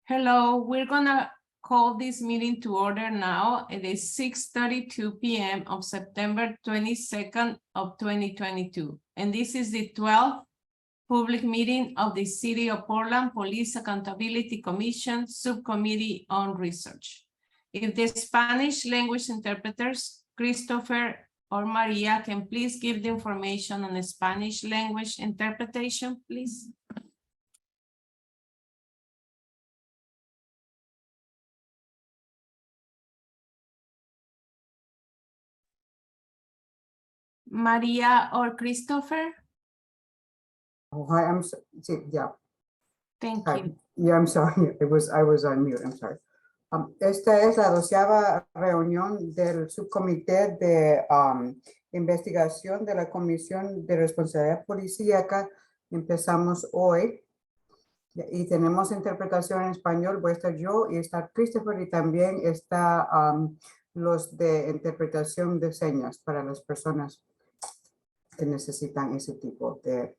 Hello, we're gonna call this meeting to order now. It is 6:32 p.m. of September 22nd of 2022. And this is the 12th public meeting of the City of Portland Police Accountability Commission Subcommittee on Research. If the Spanish language interpreters, Christopher or Maria, can please give the information on the Spanish language interpretation, please. Maria or Christopher? Oh, hi, yeah. Thank Hi. you. Yeah, I'm sorry. I was on mute. I'm sorry. Esta es la 12ª reunión del subcomité de investigación de la Comisión de Responsabilidad Policíaca. Empezamos hoy y tenemos interpretación en español. Voy a estar yo y está Christopher y también está los de interpretación de señas para las personas que necesitan ese tipo de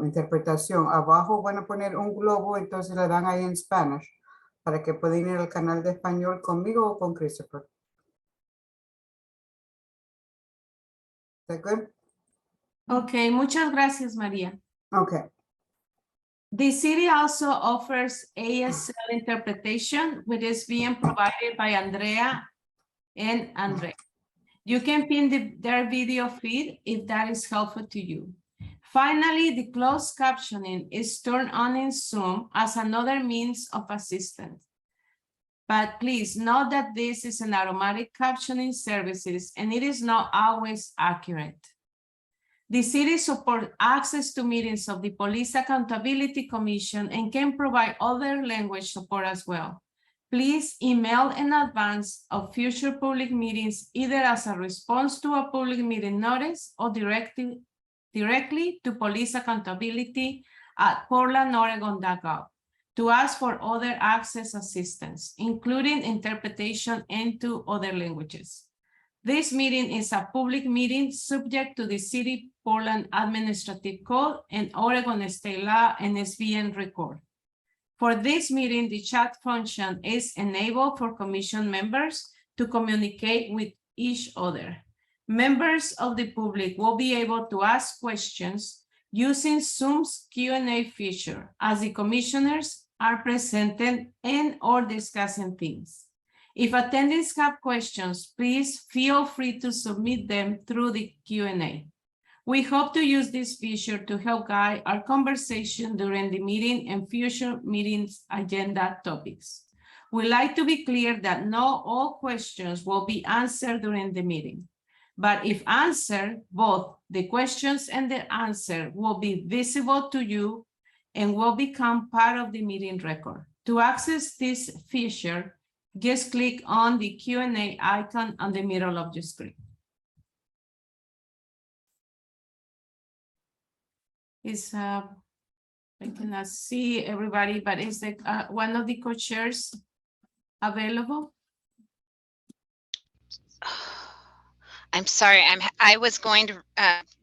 interpretación. Abajo van a poner un globo, entonces le dan ahí en Spanish para que puedan ir al canal de español conmigo o con Christopher. ¿Está good? Okay, muchas gracias, María. Okay. The city also offers ASL interpretation, which is being provided by Andrea and Andre. You can pin their video feed if that is helpful to you. Finally, the closed captioning is turned on in Zoom as another means of assistance. But please note that this is an automatic captioning services and it is not always accurate. The city supports access to meetings of the Police Accountability Commission and can provide other language support as well. Please email in advance of future public meetings, either as a response to a public meeting notice or directly to Police Accountability at portlandoregon.gov to ask for other access assistance, including interpretation into other languages. This meeting is a public meeting subject to the City Portland Administrative Code and Oregon State Law and SBN record. For this meeting, the chat function is enabled for commission members to communicate with each other. Members of the public will be able to ask questions using Zoom's Q&A feature as the commissioners are presented and or discussing things. If attendees have questions, please feel free to submit them through the Q&A. We hope to use this feature to help guide our conversation during the meeting and future meetings agenda topics. We'd like to be clear that not all questions will be answered during the meeting, but if answered, both the questions and the answer will be visible to you and will become part of the meeting record. To access this feature, just click on the Q&A icon on the middle of your screen. I cannot see everybody, but is the one of the co-chairs available? I'm sorry, I was going to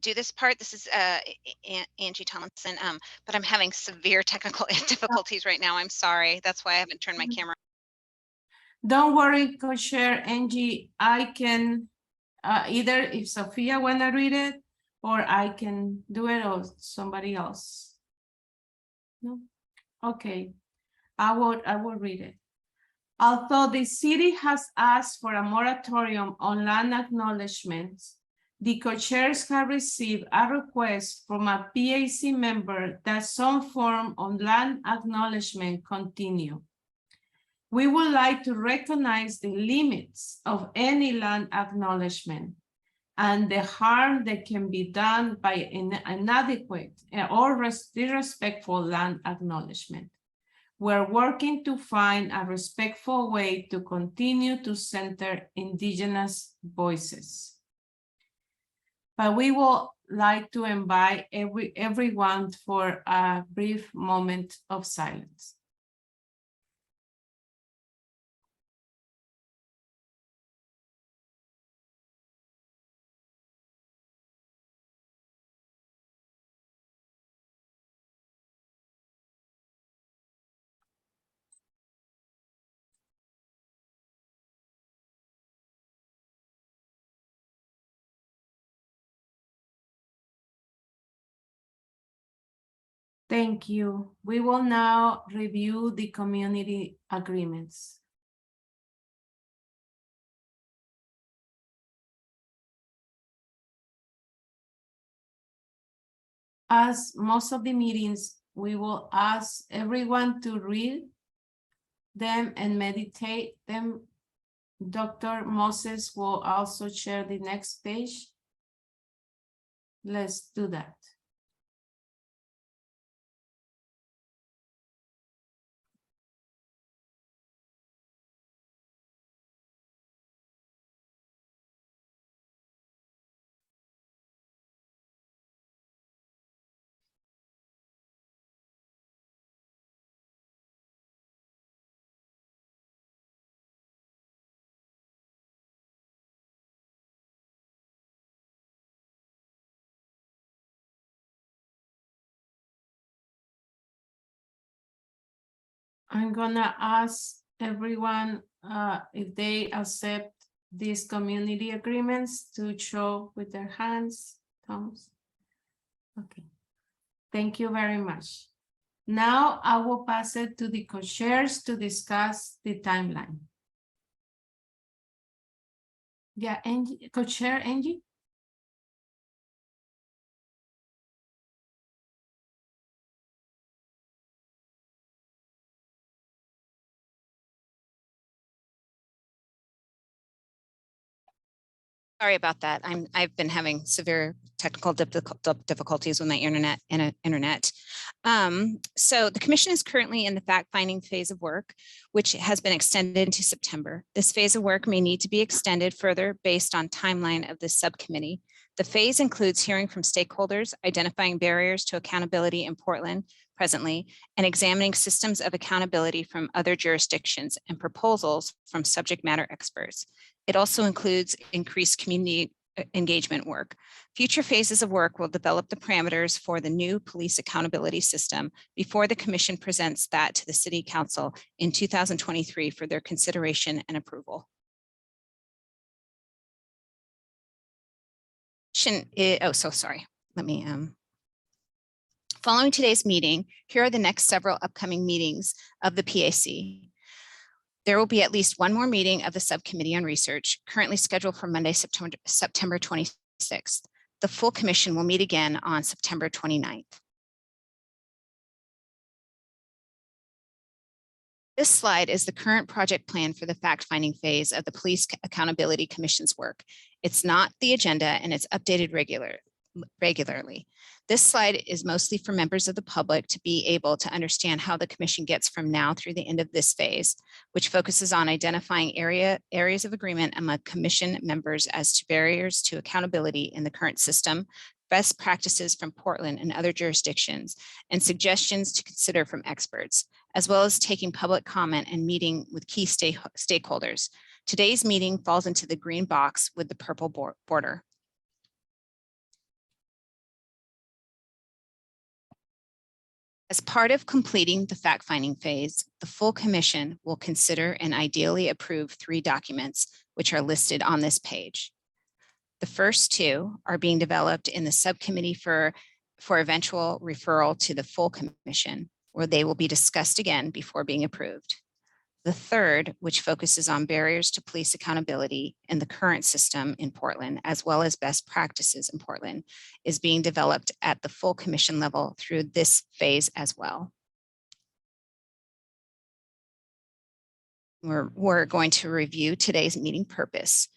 do this part. This is Angie Tomlinson, but I'm having severe technical difficulties right now. I'm sorry. That's why I haven't turned my camera. Don't worry, co-chair Angie. I can either if Sophia wanna read it, or I can do it, or somebody else. No? Okay, I will read it. Although the city has asked for a moratorium on land acknowledgements, the co-chairs have received a request from a PAC member that some form of land acknowledgement continue. We would like to recognize the limits of any land acknowledgement and the harm that can be done by inadequate or disrespectful land acknowledgement. We're working to find a respectful way to continue to center Indigenous voices. But we would like to invite everyone for a brief moment of silence. Thank you. We will now review the community agreements. As most of the meetings, we will ask everyone to read them and meditate them. Dr. Moses will also share the next page. Let's do that. I'm gonna ask everyone if they accept these community agreements to show with their hands, thumbs. Okay, thank you very much. Now I will pass it to the co-chairs to discuss the timeline. Yeah, Angie, co-chair Angie. Sorry about that. I've been having severe technical difficulties with my internet. So the commission is currently in the fact-finding phase of work, which has been extended to September. This phase of work may need to be extended further based on timeline of the subcommittee. The phase includes hearing from stakeholders, identifying barriers to accountability in Portland presently, and examining systems of accountability from other jurisdictions and proposals from subject matter experts. It also includes increased community engagement work. Future phases of work will develop the parameters for the new police accountability system before the commission presents that to the City Council in 2023 for their consideration and approval. Let me, following today's meeting, here are the next several upcoming meetings of the PAC. There will be at least one more meeting of the Subcommittee on Research, currently scheduled for Monday, September 26th. The full commission will meet again on September 29th. This slide is the current project plan for the fact-finding phase of the Police Accountability Commission's work. It's not the agenda and it's updated regularly. This slide is mostly for members of the public to be able to understand how the commission gets from now through the end of this phase, which focuses on identifying areas of agreement among commission members as to barriers to accountability in the current system, best practices from Portland and other jurisdictions, and suggestions to consider from experts, as well as taking public comment and meeting with key stakeholders. Today's meeting falls into the green box with the purple border. As part of completing the fact-finding phase, the full commission will consider and ideally approve 3 documents, which are listed on this page. The first 2 are being developed in the subcommittee for eventual referral to the full commission, where they will be discussed again before being approved. The third, which focuses on barriers to police accountability in the current system in Portland, as well as best practices in Portland, is being developed at the full commission level through this phase as well. We're going to review today's meeting purpose.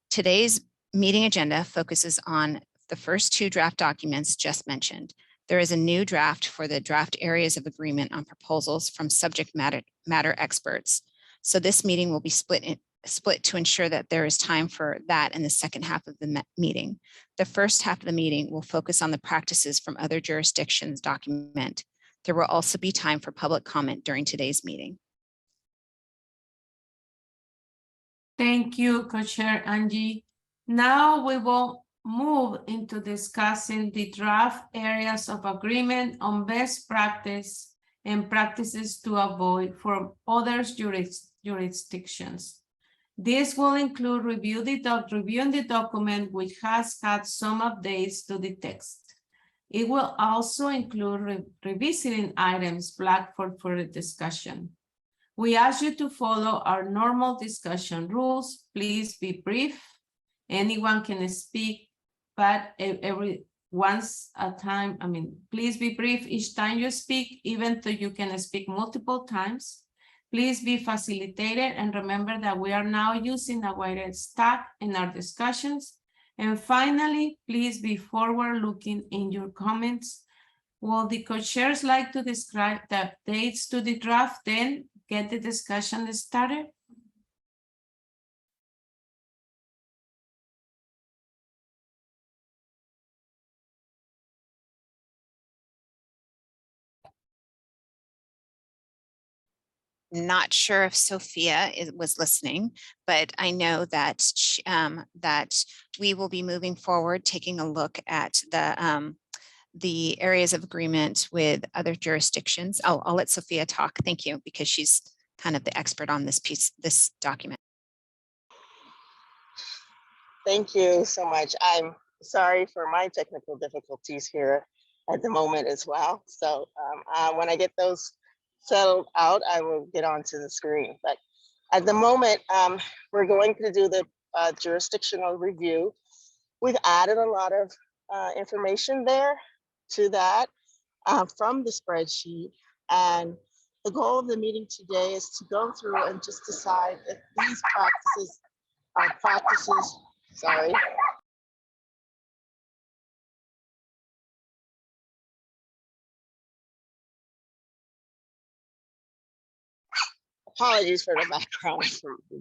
Today's meeting agenda focuses on the first 2 draft documents just mentioned. There is a new draft for the draft areas of agreement on proposals from subject matter experts. So this meeting will be split to ensure that there is time for that in the second half of the meeting. The first half of the meeting will focus on the practices from other jurisdictions document. There will also be time for public comment during today's meeting. Thank you, Co-Chair Angie. Now we will move into discussing the draft areas of agreement on best practice and practices to avoid for other jurisdictions. This will include reviewing the document, which has had some updates to the text. It will also include revisiting items flagged for further discussion. We ask you to follow our normal discussion rules. Please be brief. Anyone can speak, but every once a time, please be brief each time you speak, even though you can speak multiple times. Please be facilitated and remember that we are now using a wider stack in our discussions. And finally, please be forward-looking in your comments. Will the co-chairs like to describe the updates to the draft, then get the discussion started? Not sure if Sophia was listening, but I know that that we will be moving forward, taking a look at the areas of agreement with other jurisdictions. I'll let Sophia talk. Thank you, because she's kind of the expert on this this document. Thank you so much. I'm sorry for my technical difficulties here at the moment as well. So when I get those settled out, I will get onto the screen. But at the moment, we're going to do the jurisdictional review. We've added a lot of information there to that from the spreadsheet. And the goal of the meeting today is to go through and just decide if these practices are practices, sorry. Apologies for the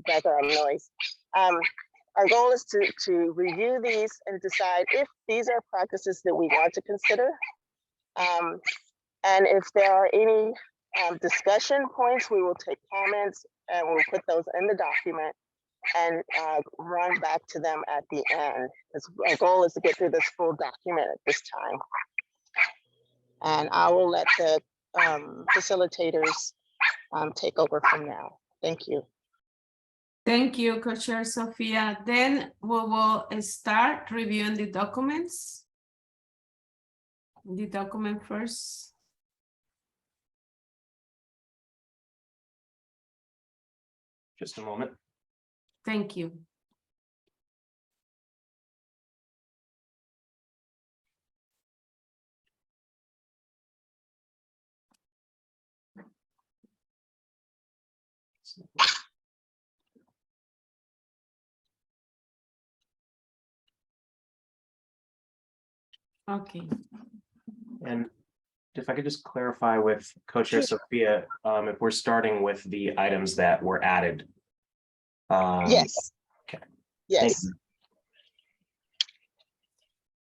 background noise. Our goal is to review these and decide if these are practices that we want to consider. And if there are any discussion points, we will take comments and we'll put those in the document and run back to them at the end. Our goal is to get through this full document at this time. And I will let the facilitators take over from now. Thank you. Thank you, Co-Chair Sophia. Then we will start reviewing the documents. The document first. Just a moment. Thank you. Okay. And if I could just clarify with Co-Chair Sophia, if we're starting with the items that were added. Yes. Okay. Yes.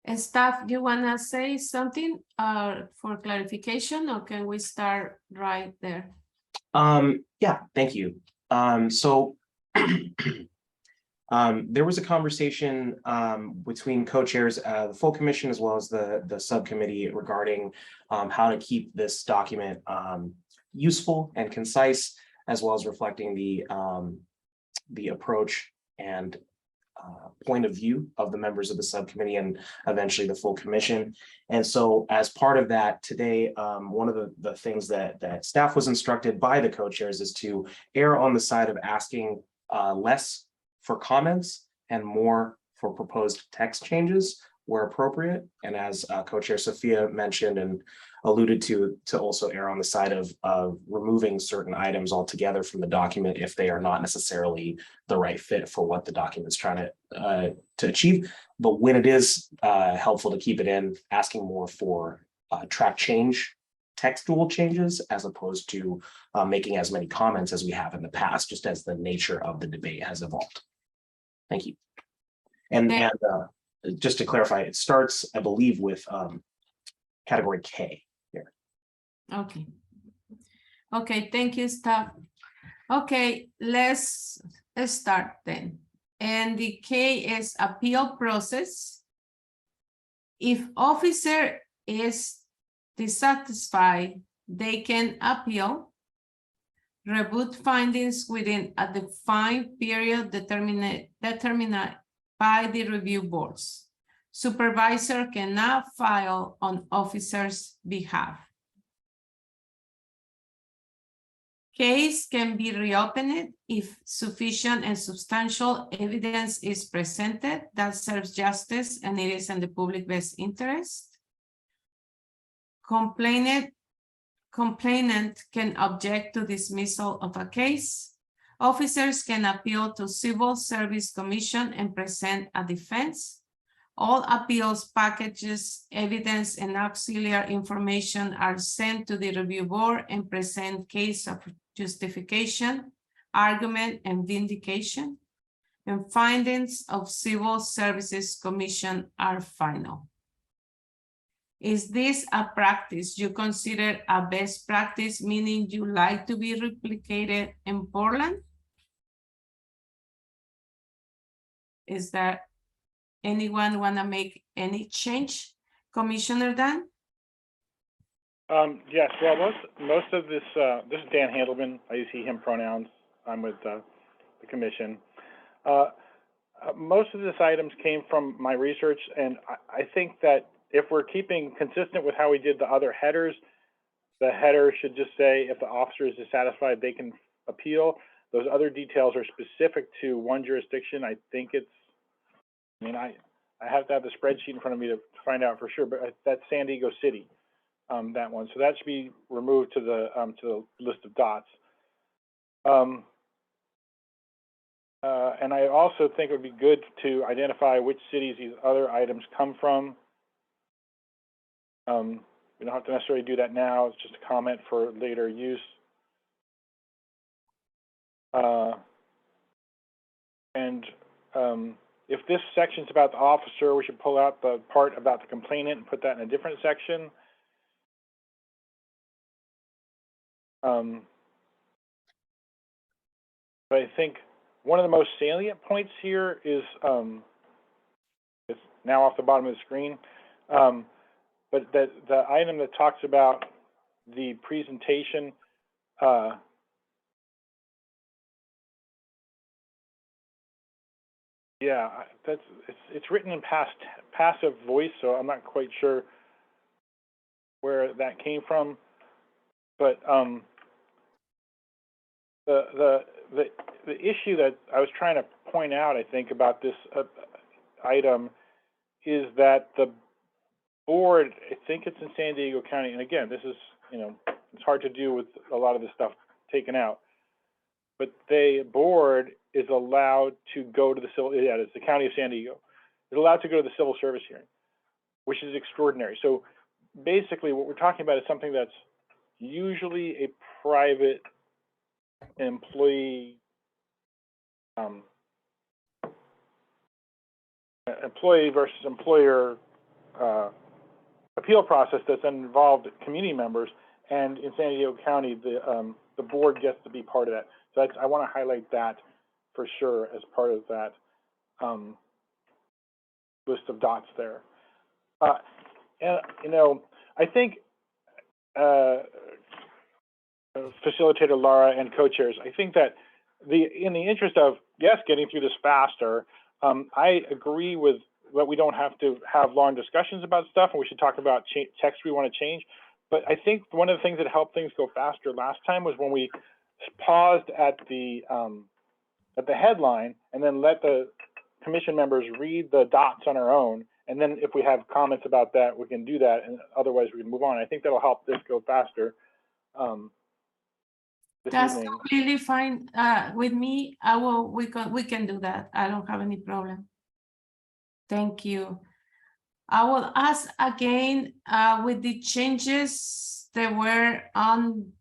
And staff, you want to say something for clarification, or can we start right there? Yeah, thank you. So there was a conversation between co-chairs, the full commission, as well as the subcommittee regarding how to keep this document useful and concise, as well as reflecting the approach and point of view of the members of the subcommittee and eventually the full commission. And so as part of that today, one of the things that staff was instructed by the co-chairs is to err on the side of asking less for comments and more for proposed text changes where appropriate. And as co-chair Sophia mentioned and alluded to also err on the side of removing certain items altogether from the document if they are not necessarily the right fit for what the document is trying to achieve. But when it is helpful to keep it in, asking more for track change, textual changes, as opposed to making as many comments as we have in the past, just as the nature of the debate has evolved. Thank you. And just to clarify, it starts, I believe, with category K here. Okay. Okay, thank you, staff. Okay, let's start then. And the K is appeal process. If officer is dissatisfied, they can appeal, reboot findings within a defined period determined by the review boards. Supervisor cannot file on officer's behalf. Case can be reopened if sufficient and substantial evidence is presented that serves justice and it is in the public best interest. Complainant can object to dismissal of a case. Officers can appeal to Civil Service Commission and present a defense. All appeals packages, evidence, and auxiliary information are sent to the review board and present case of justification, argument, and vindication. And findings of Civil Services Commission are final. Is this a practice you consider a best practice, meaning you like to be replicated in Portland? Is there anyone want to make any change? Commissioner Dan? Yes, well, most of this, this is Dan Handelman. I use he, him pronouns. I'm with the commission. Most of these items came from my research, and I think that if we're keeping consistent with how we did the other headers, the header should just say if the officer is dissatisfied, they can appeal. Those other details are specific to one jurisdiction. I think it's, I mean, I have to have the spreadsheet in front of me to find out for sure, but that's San Diego City, that one. So that should be removed to the list of dots. And I also think it would be good to identify which cities these other items come from. We don't have to necessarily do that now. It's just a comment for later use. If this section's about the officer, we should pull out the part about the complainant and put that in a different section. But I think one of the most salient points here is, it's now off the bottom of the screen, but that the item that talks about the presentation, yeah, it's written in passive voice, so I'm not quite sure where that came from. But the issue that I was trying to point out, I think, about this item is that the board, I think it's in San Diego County, and again, this is, you know, it's hard to do with a lot of this stuff taken out, but the board is allowed to go to the civil, yeah, it's the county of San Diego, is allowed to go to the civil service hearing, which is extraordinary. So basically what we're talking about is something that's usually a private employee employee versus employer appeal process that's involved community members, and in San Diego County the board gets to be part of that. So I want to highlight that for sure as part of that list of dots there. And you know, I think facilitator Laura and co-chairs, I think that in the interest of, yes, getting through this faster, I agree with that we don't have to have long discussions about stuff, and we should talk about text we want to change. But I think one of the things that helped things go faster last time was when we paused at the headline and then let the commission members read the dots on our own. And then if we have comments about that, we can do that, and otherwise we can move on. I think that'll help this go faster. That's evening. completely fine with me. We can do that. I don't have any problem. Thank you. I will ask again with the changes that were on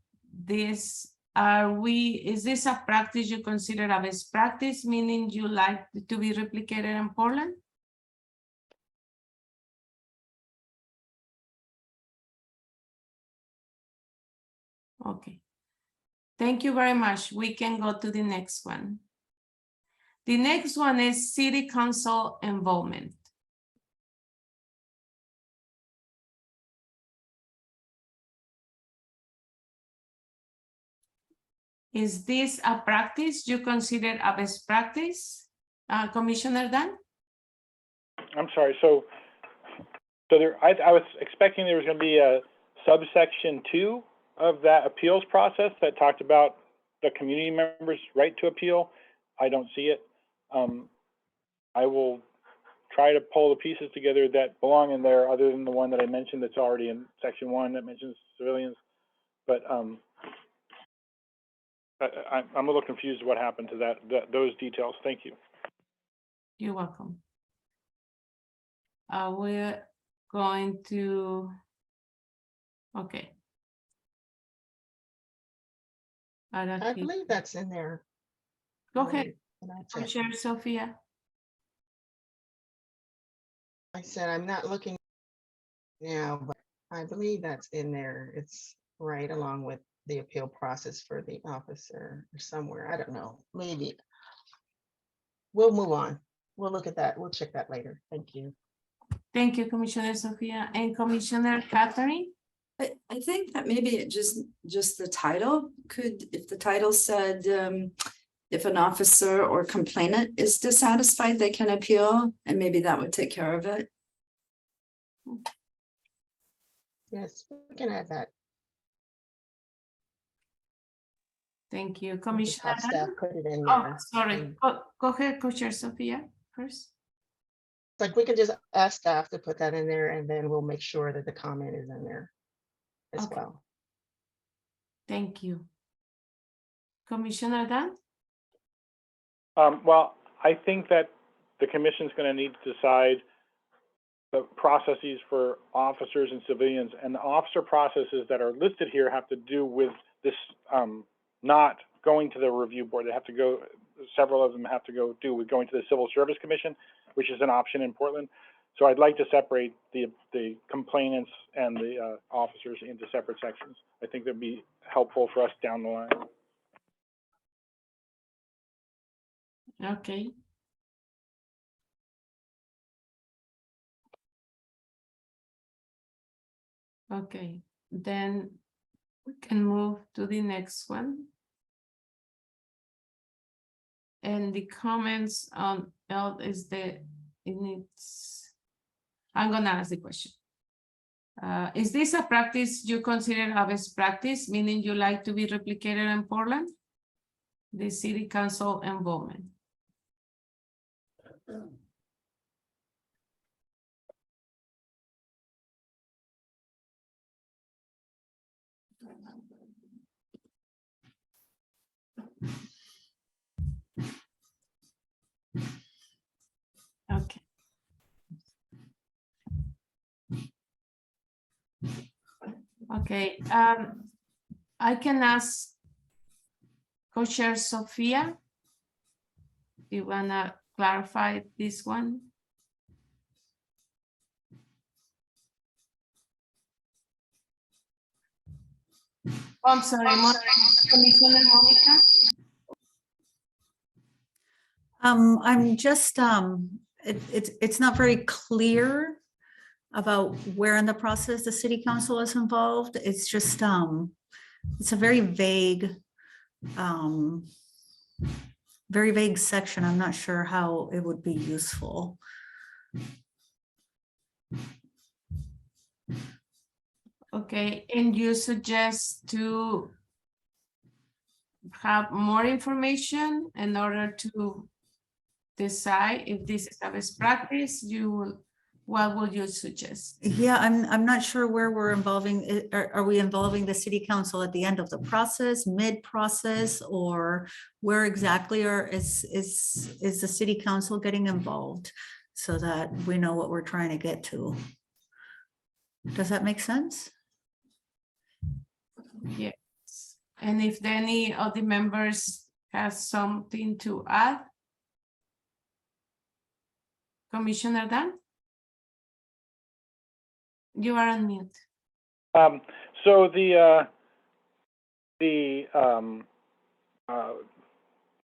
this. Is this a practice you consider a best practice, meaning you like to be replicated in Portland? Okay. Thank you very much. We can go to the next one. The next one is City Council involvement. Is this a practice you consider a best practice, Commissioner Dan? I'm sorry. So So there, I was expecting there was going to be a subsection 2 of that appeals process that talked about the community members' right to appeal. I don't see it. I will try to pull the pieces together that belong in there, other than the one that I mentioned that's already in section 1 that mentions civilians. But I'm a little confused what happened to those details. Thank you. You're welcome. We're going to, okay. I believe that's in there. Go ahead, And I'll check. Commissioner Sophia. I said, I'm not looking now, but I believe that's in there. It's right along with the appeal process for the officer or somewhere. I don't know, maybe. We'll move on. We'll look at that. We'll check that later. Thank you. Thank you, Commissioner Sophia. And Commissioner Catherine? I think that maybe it just the title could, if the title said, if an officer or complainant is dissatisfied, they can appeal, and maybe that would take care of it. Yes, we can add that. Thank you, We can Commissioner. have staff put it in Oh, there. sorry. Go ahead, Commissioner Sophia first. Like, we can just ask staff to put that in there, and then we'll make sure that the comment is in there as Okay. well. Thank you. Commissioner Dan? Well, I think that the commission's going to need to decide the processes for officers and civilians, and the officer processes that are listed here have to do with this not going to the review board. They have to go, several of them have to go do with going to the Civil Service Commission, which is an option in Portland. So I'd like to separate the complainants and the officers into separate sections. I think that'd be helpful for us down the line. Okay. Okay, then we can move to the next one. And the comments on L is the, I'm gonna ask the question. Is this a practice you consider a best practice, meaning you like to be replicated in Portland? The city council involvement. Okay. Okay, I can ask Co-Chair Sophia. You wanna clarify this one? Oh, I'm sorry, Commissioner Monica. I'm just, it's not very clear about where in the process the city council is involved. It's just, it's a very vague section. I'm not sure how it would be useful. Okay, and you suggest to have more information in order to decide if this is a best practice, what would you suggest? Yeah, I'm not sure where we're involving, are we involving the city council at the end of the process, mid-process, or where exactly is the city council getting involved so that we know what we're trying to get to? Does that make sense? Yes, and if any of the members has something to add? Commissioner Dan? You are on mute. So the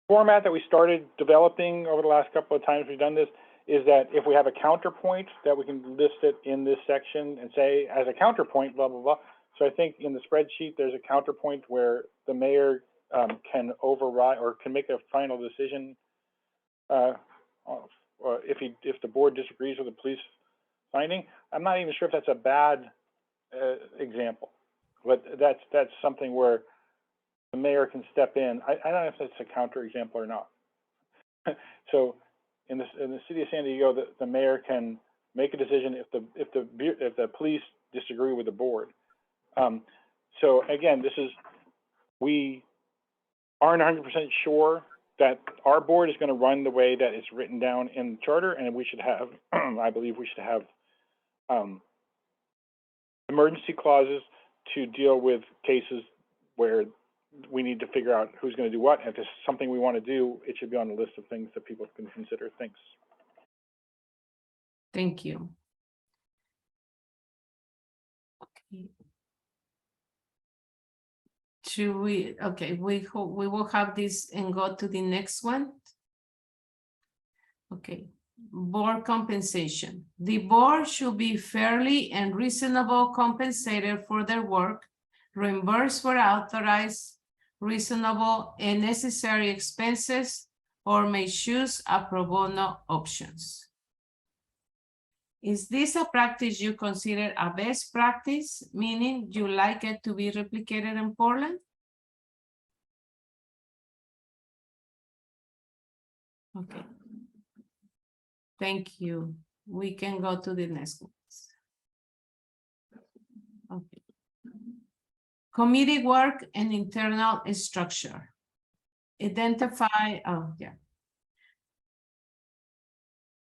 format that we started developing over the last couple of times we've done this is that if we have a counterpoint, that we can list it in this section and say, as a counterpoint, blah, blah, blah. So I think in the spreadsheet, there's a counterpoint where the mayor can override or can make a final decision or if the board disagrees with the police signing. I'm not even sure if that's a bad example, but that's something where the mayor can step in. I don't know if that's a counter example or not. So in the city of San Diego, the mayor can make a decision if the police disagree with the board. So again, we aren't 100% sure that our board is going to run the way that it's written down in the charter, and we should have, I believe we should have emergency clauses to deal with cases where we need to figure out who's going to do what. And if there's something we want to do, it should be on the list of things that people can consider. Thanks. Thank you. Okay. Should we, okay, we will have this and go to the next one. Okay, board compensation. The board should be fairly and reasonable compensated for their work, reimbursed for authorized, reasonable and necessary expenses, or may choose a pro bono options. Is this a practice you consider a best practice, meaning you like it to be replicated in Portland? Okay. Thank you. We can go to the next one. Okay. Committee work and internal structure. Identify, oh yeah.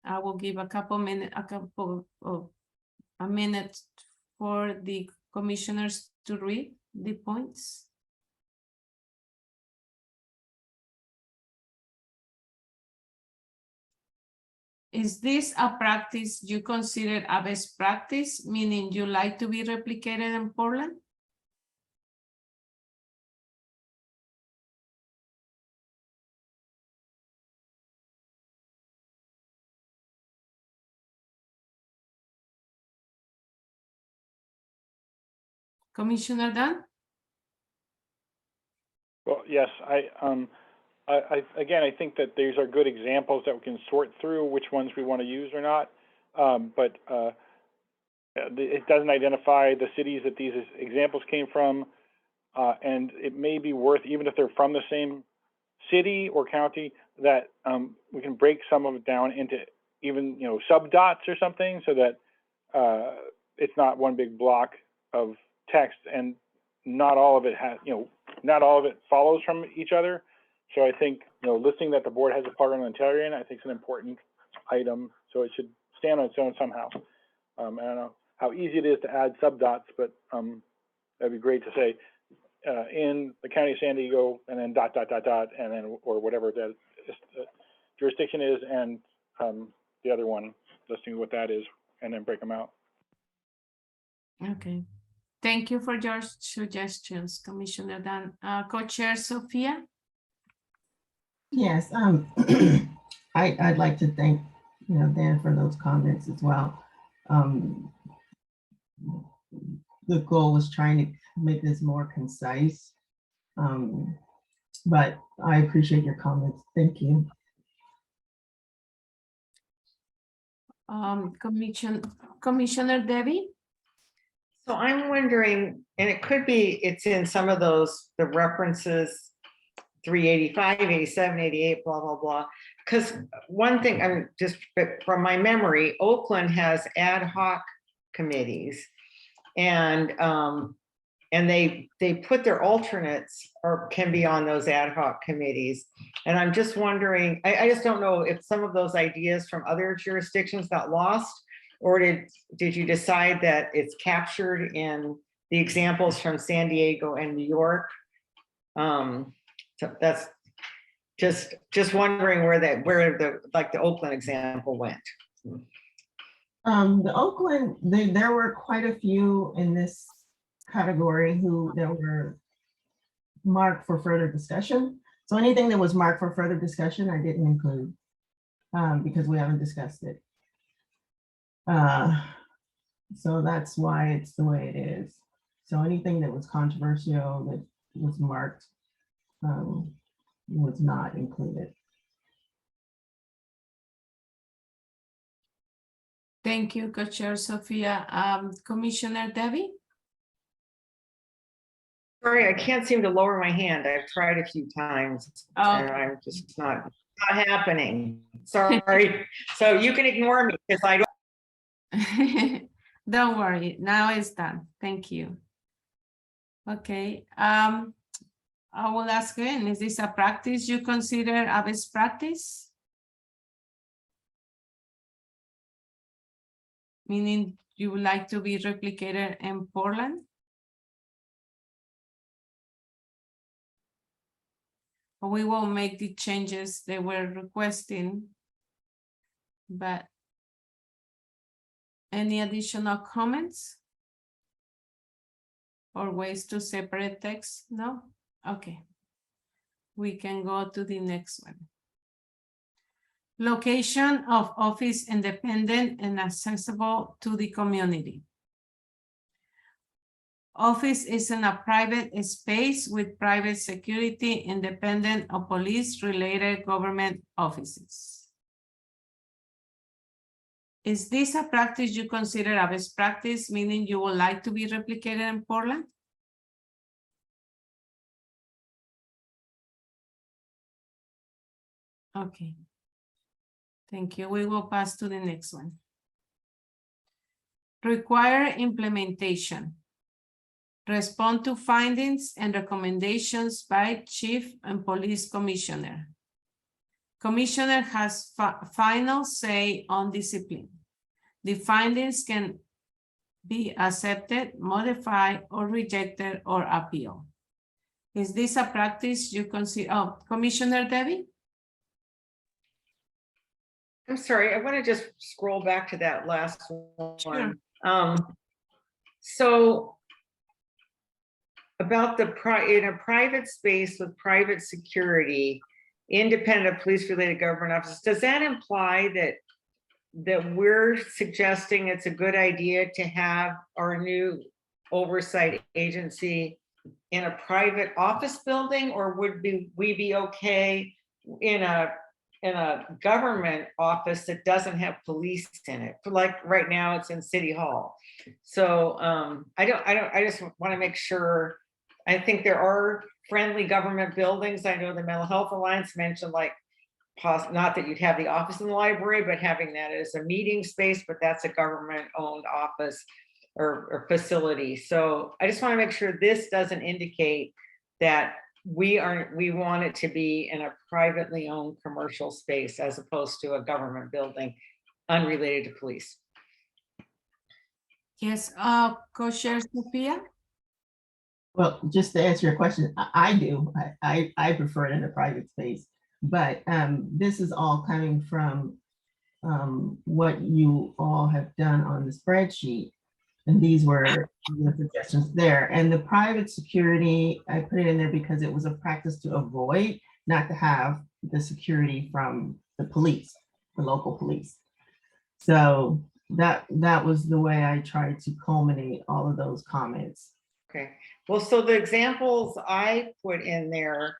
I will give a minute for the commissioners to read the points. Is this a practice you consider a best practice, meaning you like to be replicated in Portland? Commissioner Dunn? Well, yes, again, I think that these are good examples that we can sort through which ones we want to use or not. But it doesn't identify the cities that these examples came from. And it may be worth, even if they're from the same city or county, that we can break some of it down into even, sub dots or something, so that it's not one big block of text, and not all of it has, not all of it follows from each other. So I think, listing that the board has a parliamentarian, I think is an important item. So it should stand on its own somehow. I don't know how easy it is to add sub dots, but that'd be great to say in the county of San Diego, and then dot, dot, dot, dot, and then, or whatever that jurisdiction is, and the other one, listing what that is, and then break them out. Okay. Thank you for your suggestions, Commissioner Dunn. Co-Chair Sophia? Yes, I'd like to thank, Dan for those comments as well. The goal was trying to make this more concise, but I appreciate your comments. Thank you. Commissioner Debbie? So I'm wondering, and it could be it's in some of those, the references 385, 87, 88, blah, blah, blah. Because one thing, I'm just from my memory, Oakland has ad hoc committees, and they put their alternates or can be on those ad hoc committees. And I'm just wondering, I just don't know if some of those ideas from other jurisdictions got lost, or did you decide that it's captured in the examples from San Diego and New York? So that's just wondering where the Oakland example went. The Oakland, there were quite a few in this category that were marked for further discussion. So anything that was marked for further discussion, I didn't include because we haven't discussed it. So that's why it's the way it is. So anything that was controversial that was marked was not included. Thank you, Co-Chair Sophia. Commissioner Debbie? Sorry, I can't seem to lower my hand. I've tried a few times and I'm just not happening. Sorry. So you can ignore me because I don't. Don't worry, now it's done. Thank you. Okay, I will ask again, is this a practice you consider a best practice? Meaning you would like to be replicated in Portland? We will make the changes they were requesting. But any additional comments? Or ways to separate text? No? Okay. We can go to the next one. Location of office independent and accessible to the community. Office is in a private space with private security independent of police-related government offices. Is this a practice you consider a best practice, meaning you would like to be replicated in Portland? Okay. Thank you. We will pass to the next one. Require implementation. Respond to findings and recommendations by Chief and Police Commissioner. Commissioner has final say on discipline. The findings can be accepted, modified, or rejected, or appeal. Is this a practice you consider? Oh, Commissioner Debbie? I'm sorry, I want to just scroll back to that last one. Sure. So about in a private space with private security, independent of police-related government offices, does that imply that we're suggesting it's a good idea to have our new oversight agency in a private office building, or would we be okay in a government office that doesn't have police in it? Like right now it's in City Hall. So I just want to make sure. I think there are friendly government buildings. I know the Mental Health Alliance mentioned, like, not that you'd have the office in the library, but having that as a meeting space, but that's a government owned office or facility. So I just want to make sure this doesn't indicate that we want it to be in a privately owned commercial space as opposed to a government building unrelated to police. Yes, Co-Chair Sophia? Well, just to answer your question, I do. I prefer it in a private space, but this is all coming from what you all have done on the spreadsheet. And these were the suggestions there. And the private security, I put it in there because it was a practice to avoid, not to have the security from the police, the local police. So that was the way I tried to culminate all of those comments. Okay, well, so the examples I put in there,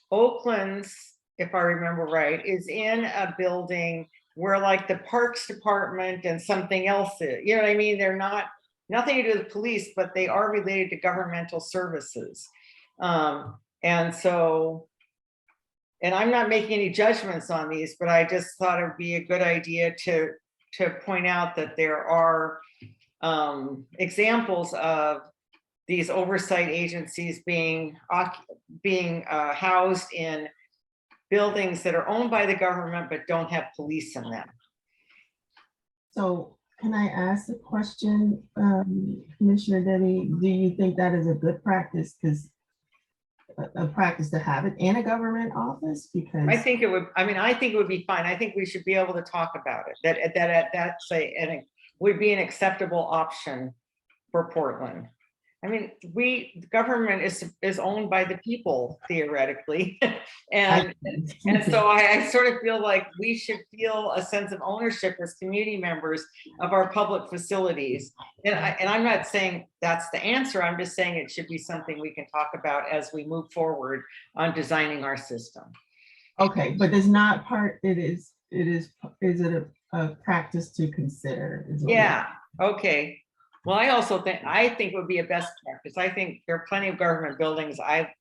Oakland's, if I remember right, is in a building where like the Parks Department and something else is, you know what I mean? They're not, nothing to do with police, but they are related to governmental services. And so, and I'm not making any judgments on these, but I just thought it would be a good idea to point out that there are examples of these oversight agencies being housed in buildings that are owned by the government but don't have police in them. So can I ask a question, Commissioner Debbie? Do you think that is a good practice? Because a practice to have it in a government office? Because I think it would. I mean, I think it would be fine. I think we should be able to talk about it. That's it would be an acceptable option for Portland. I mean, the government is owned by the people theoretically, and so I sort of feel like we should feel a sense of ownership as community members of our public facilities. And I'm not saying that's the answer. I'm just saying it should be something we can talk about as we move forward on designing our system. Okay, but it's not part. Is it a practice to consider. is what we- Yeah, okay. Well, I think would be a best practice. I think there are plenty of government buildings I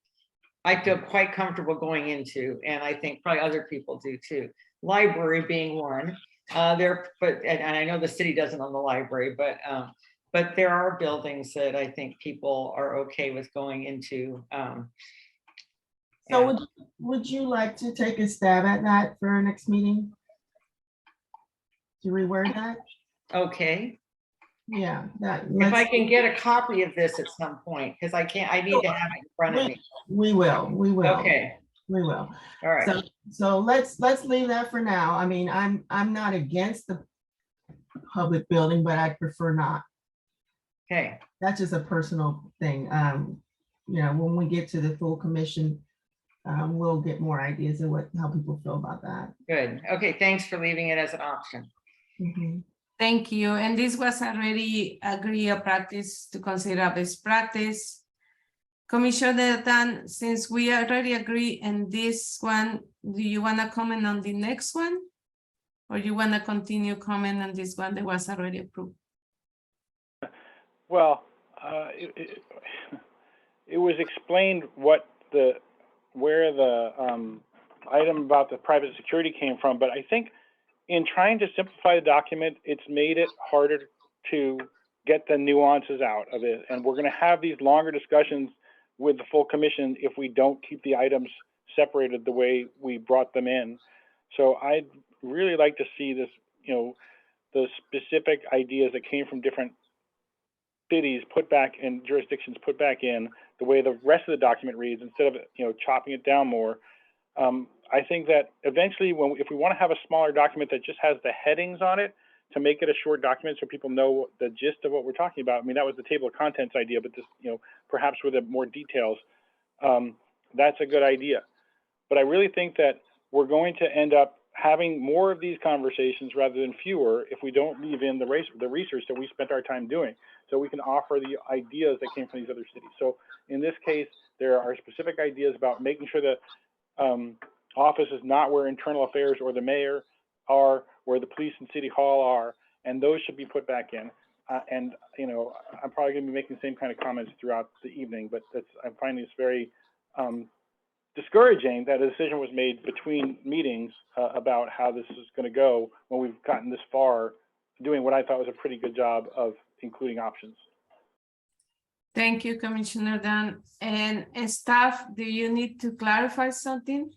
feel quite comfortable going into, and I think probably other people do too. Library being one. And I know the city doesn't own the library, but there are buildings that I think people are okay with going into. So and- would you like to take a stab at that for our next meeting? To reword that? Okay, Yeah, that. if I let's- can get a copy of this at some point, because I need to have it in front of me. We will. Okay, We will. all right. So let's leave that for now. I mean, I'm not against the public building, but I prefer not. Okay, That's just a personal thing. You know, when we get to the full commission, we'll get more ideas of how people feel about that. good. Okay, thanks for leaving it as an option. Mhm. Thank you. And this was already agreed a practice to consider a best practice. Commissioner Dan, since we already agree in this one, do you want to comment on the next one? Or you want to continue comment on this one that was already approved? Well, it was explained where the item about the private security came from, but I think in trying to simplify the document, it's made it harder to get the nuances out of it. And we're going to have these longer discussions with the full commission if we don't keep the items separated the way we brought them in. So I'd really like to see this, you know, the specific ideas that came from different cities put back in, jurisdictions put back in, the way the rest of the document reads, instead of, you know, chopping it down more. I think that eventually, if we want to have a smaller document that just has the headings on it, to make it a short document so people know the gist of what we're talking about. I mean, that was the table of contents idea, but this, you know, perhaps with more details, that's a good idea. But I really think that we're going to end up having more of these conversations rather than fewer if we don't leave in the research that we spent our time doing, so we can offer the ideas that came from these other cities. So in this case, there are specific ideas about making sure that office is not where internal affairs or the mayor are, where the police and city hall are, and those should be put back in. And you know, I'm probably going to be making the same kind of comments throughout the evening, but I'm finding this very discouraging that a decision was made between meetings about how this is going to go when we've gotten this far, doing what I thought was a pretty good job of including options. Thank you, Commissioner Dan. And staff, do you need to clarify something?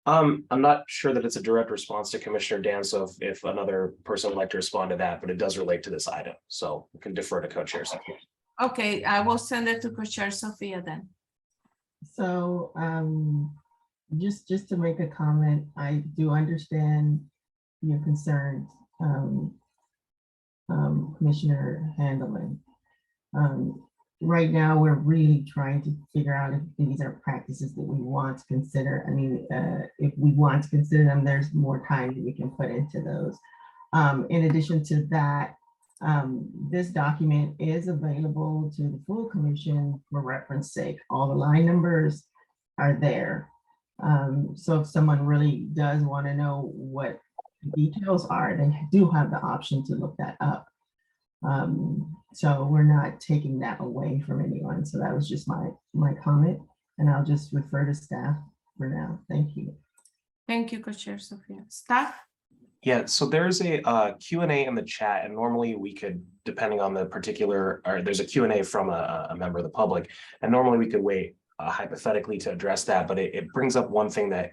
I'm not sure that it's a direct response to Commissioner Dan, so if another person would like to respond to that, but it does relate to this item, so we can defer to co-chair Sophia. Okay, I will send it to co-chair Sophia then. So just to make a comment, I do understand your concerns, Commissioner Handelman. Right now, we're really trying to figure out if these are practices that we want to consider. I mean, if we want to consider them, there's more time that we can put into those. In addition to that, this document is available to the full commission for reference sake. All the line numbers are there. So if someone really does want to know what details are, they do have the option to look that up. So we're not taking that away from anyone. So that was just my comment, and I'll just refer to staff for now. Thank you. Thank you, co-chair Sophia. Staff? Yeah, so there's a Q&A in the chat, and normally we could, depending on the particular, or there's a Q&A from a member of the public, and normally we could wait hypothetically to address that, but it brings up one thing that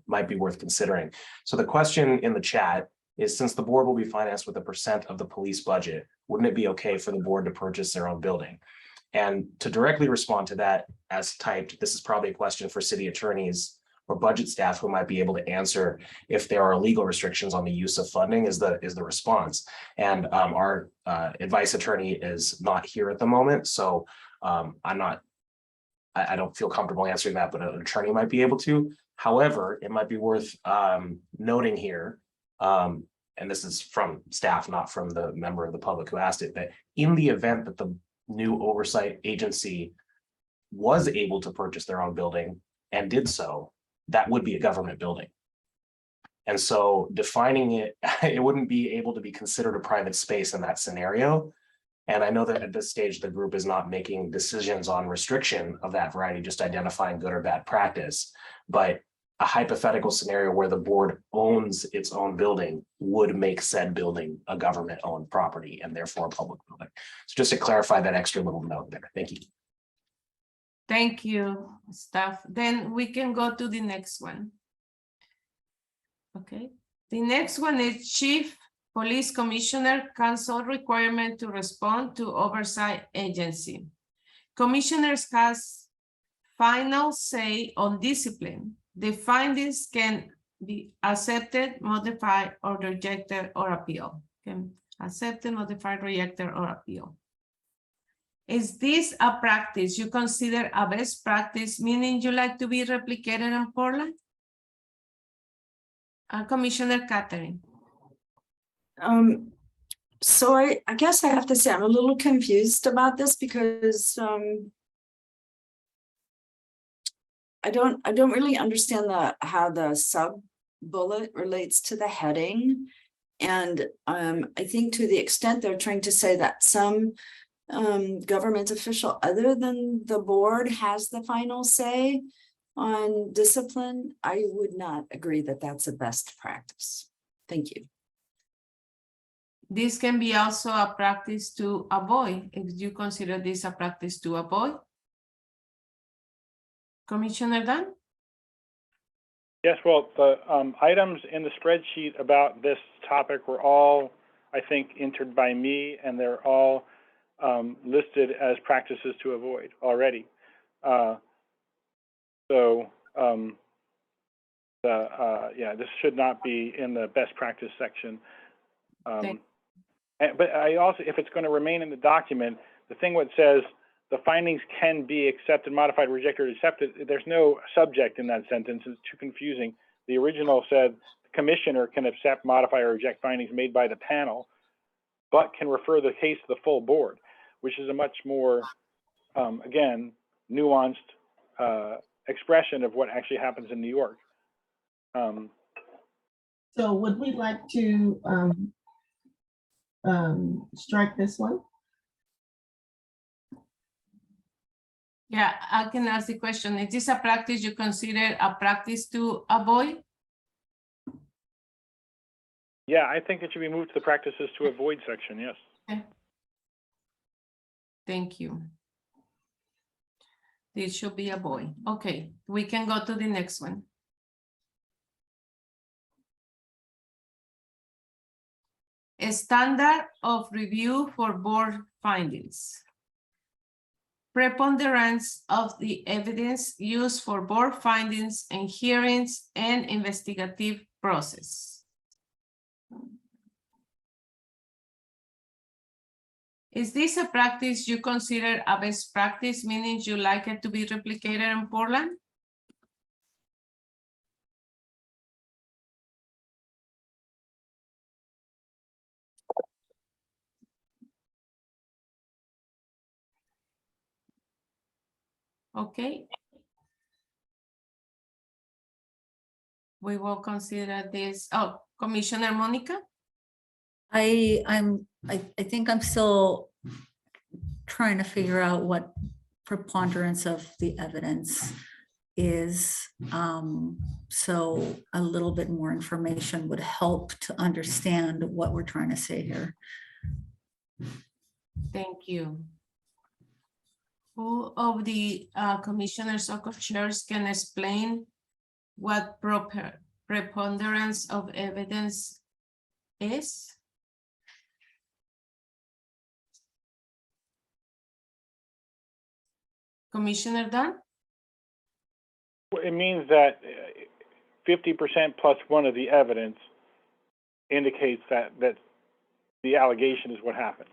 might be worth considering. So the question in the chat is, since the board will be financed with a % of the police budget, wouldn't it be okay for the board to purchase their own building? And to directly respond to that, as typed, this is probably a question for city attorneys or budget staff who might be able to answer if there are legal restrictions on the use of funding is the response. And our advice attorney is not here at the moment, so I don't feel comfortable answering that, but an attorney might be able to. However, it might be worth noting here, and this is from staff, not from the member of the public who asked it, that in the event that the new oversight agency was able to purchase their own building and did so, that would be a government building. And so defining it, it wouldn't be able to be considered a private space in that scenario. And I know that at this stage, the group is not making decisions on restriction of that variety, just identifying good or bad practice. But a hypothetical scenario where the board owns its own building would make said building a government-owned property and therefore a public building. So just to clarify that extra little note there. Thank you. Thank you, staff. Then we can go to the next one. Okay, the next one is Chief Police Commissioner Council requirement to respond to oversight agency. Commissioners has final say on discipline. The findings can be accepted, modified, or rejected or appeal. Can accepted, modified, rejected, or appeal. Is this a practice you consider a best practice, meaning you like to be replicated in Portland? Commissioner Catherine. So I guess I have to say I'm a little confused about this because I don't really understand how the sub bullet relates to the heading. And I think to the extent they're trying to say that some government official other than the board has the final say on discipline, I would not agree that that's a best practice. Thank you. This can be also a practice to avoid, if you consider this a practice to avoid. Commissioner Dunn? Yes, well, the items in the spreadsheet about this topic were all, I think, entered by me, and they're all listed as practices to avoid already. Yeah, this should not be in the best practice section. But I also, if it's going to remain in the document, the thing what says the findings can be accepted, modified, rejected, or accepted, there's no subject in that sentence. It's too confusing. The original said the commissioner can accept, modify, or reject findings made by the panel, but can refer the case to the full board, which is a much more, again, nuanced expression of what actually happens in New York. So would we like to strike this one? Yeah, I can ask the question. Is this a practice you consider a practice to avoid? Yeah, I think it should be moved to the practices to avoid section, yes. Okay. Thank you. This should be a boy. Okay, we can go to the next one. A standard of review for board findings. Preponderance of the evidence used for board findings and hearings and investigative process. Is this a practice you consider a best practice, meaning you like it to be replicated in Portland? Okay. We will consider this. Oh, Commissioner Monica? I think I'm still trying to figure out what preponderance of the evidence is. So a little bit more information would help to understand what we're trying to say here. Thank you. Who of the commissioners or co-chairs can explain what preponderance of evidence is? Commissioner Dunn? It means that 50% plus one of the evidence indicates that the allegation is what happened.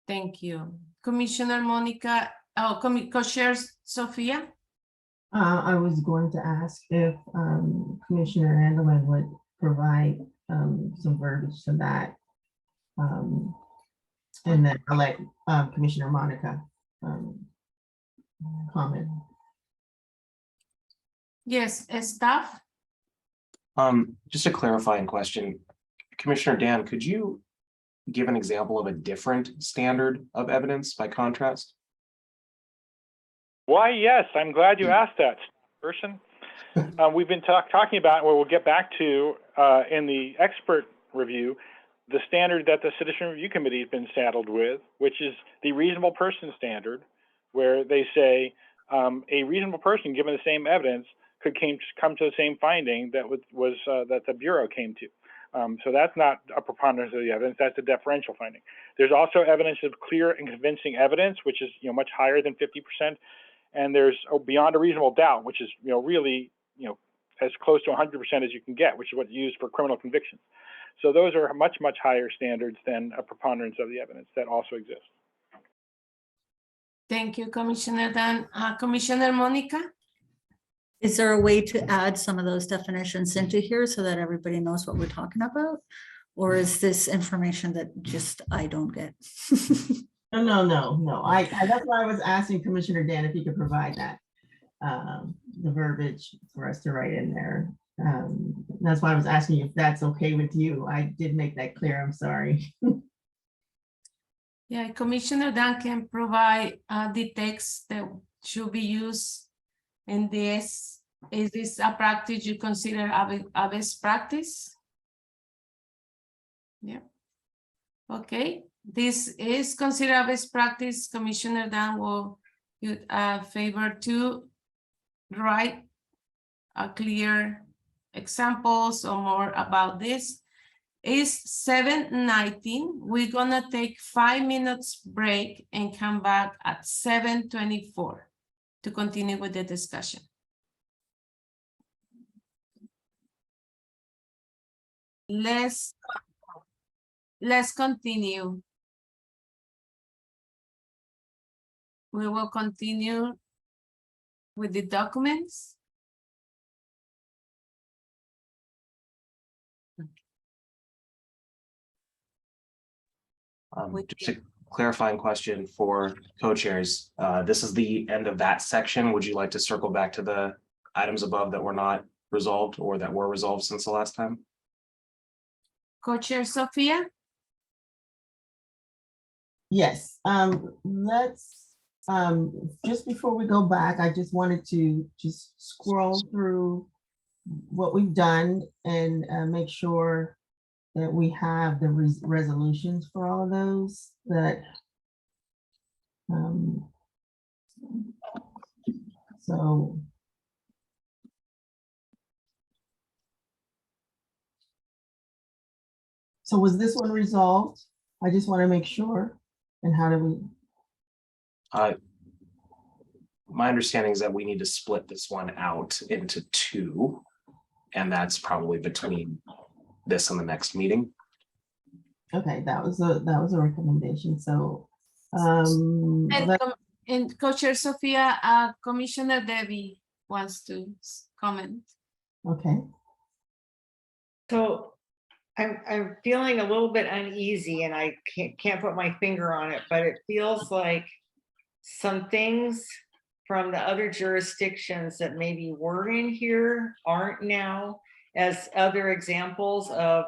Thank you. Commissioner Monica, co-chair Sophia? I was going to ask if Commissioner Andelin would provide some verbiage to that. And then I'll let Commissioner Monica comment. Yes, staff. Just a clarifying question. Commissioner Dan, could you give an example of a different standard of evidence by contrast? Why, yes, I'm glad you asked that, person. We've been talking about, where we'll get back to in the expert review, the standard that the Citizen Review Committee has been saddled with, which is the reasonable person standard, where they say a reasonable person, given the same evidence, could come to the same finding that that the Bureau came to. So that's not a preponderance of the evidence, that's a deferential finding. There's also evidence of clear and convincing evidence, which is much higher than 50%. And there's beyond a reasonable doubt, which is really as close to 100% as you can get, which is what's used for criminal convictions. So those are much higher standards than a preponderance of the evidence that also exists. Thank you, Commissioner Dan. Commissioner Monica? Is there a way to add some of those definitions into here so that everybody knows what we're talking about? Or is this information that just I don't get? No. That's why I was asking Commissioner Dan if he could provide that, the verbiage for us to write in there. That's why I was asking you if that's okay with you. I did make that clear. I'm sorry. Yeah, Commissioner Dan can provide the text that should be used in this. Is this a practice you consider a best practice? Yeah. Okay. This is considered best practice. Commissioner Dan will favor to write a clear examples or more about this. Is 7:19. We're gonna take 5 minutes break and come back at 7:24 to continue with the discussion. Let's continue. We will continue with the documents. Just a clarifying question for co-chairs. This is the end of that section. Would you like to circle back to the items above that were not resolved or that were resolved since the last time? Co-chair Sophia? Yes, let's, just before we go back, I just wanted to just scroll through what we've done and make sure that we have the resolutions for all of those that, so was this one resolved? I just want to make sure. And how do we? My understanding is that we need to split this one out into two, and that's probably between this and the next meeting. Okay, that was a recommendation. So, and Co-chair Sophia, Commissioner Debbie wants to comment. Okay. So I'm feeling a little bit uneasy and I can't put my finger on it, but it feels like some things from the other jurisdictions that maybe were in here aren't now, as other examples of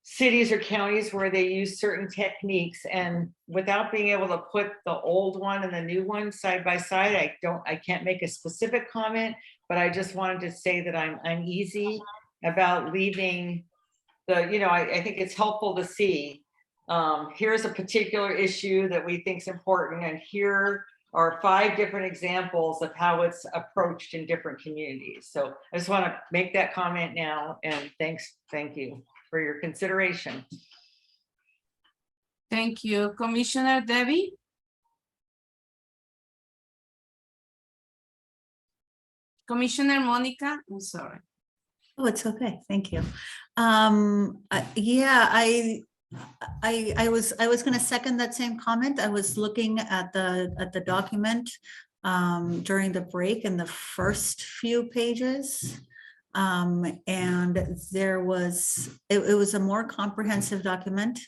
cities or counties where they use certain techniques, and without being able to put the old one and the new one side by side, I can't make a specific comment, but I just wanted to say that I'm uneasy about leaving the, I think it's helpful to see, here's a particular issue that we think is important, and here are 5 different examples of how it's approached in different communities. So I just want to make that comment now, and thank you for your consideration. Thank you. Commissioner Debbie? Commissioner Monica, I'm sorry. Oh, it's okay. Thank you. Yeah, I was going to second that same comment. I was looking at the document during the break in the first few pages. And there was, it was a more comprehensive document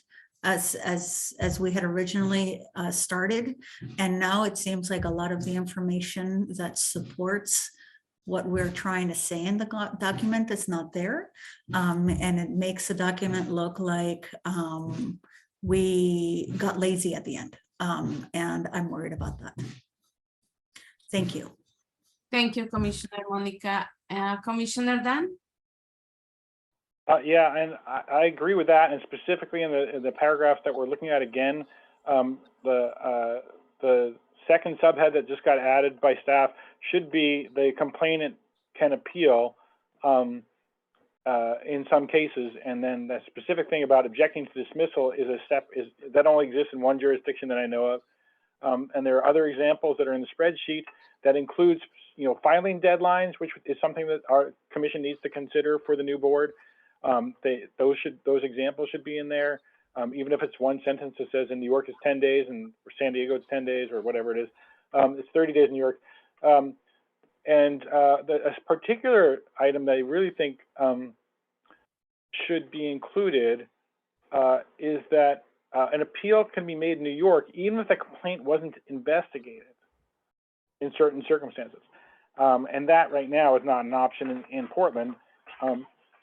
as we had originally started. And now it seems like a lot of the information that supports what we're trying to say in the document is not there. And it makes the document look like we got lazy at the end. And I'm worried about that. Thank you. Thank you, Commissioner Monica. Commissioner Dan? Yeah, and I agree with that, and specifically in the paragraph that we're looking at again, the second subhead that just got added by staff should be the complainant can appeal in some cases, and then the specific thing about objecting to dismissal is that only exists in one jurisdiction that I know of, and there are other examples that are in the spreadsheet that includes, filing deadlines, which is something that our commission needs to consider for the new board. Those examples should be in there, even if it's one sentence that says in New York it's 10 days and for San Diego it's 10 days or whatever it is. It's 30 days in New York. A particular item that I really think should be included is that an appeal can be made in New York even if the complaint wasn't investigated in certain circumstances. And that right now is not an option in Portland.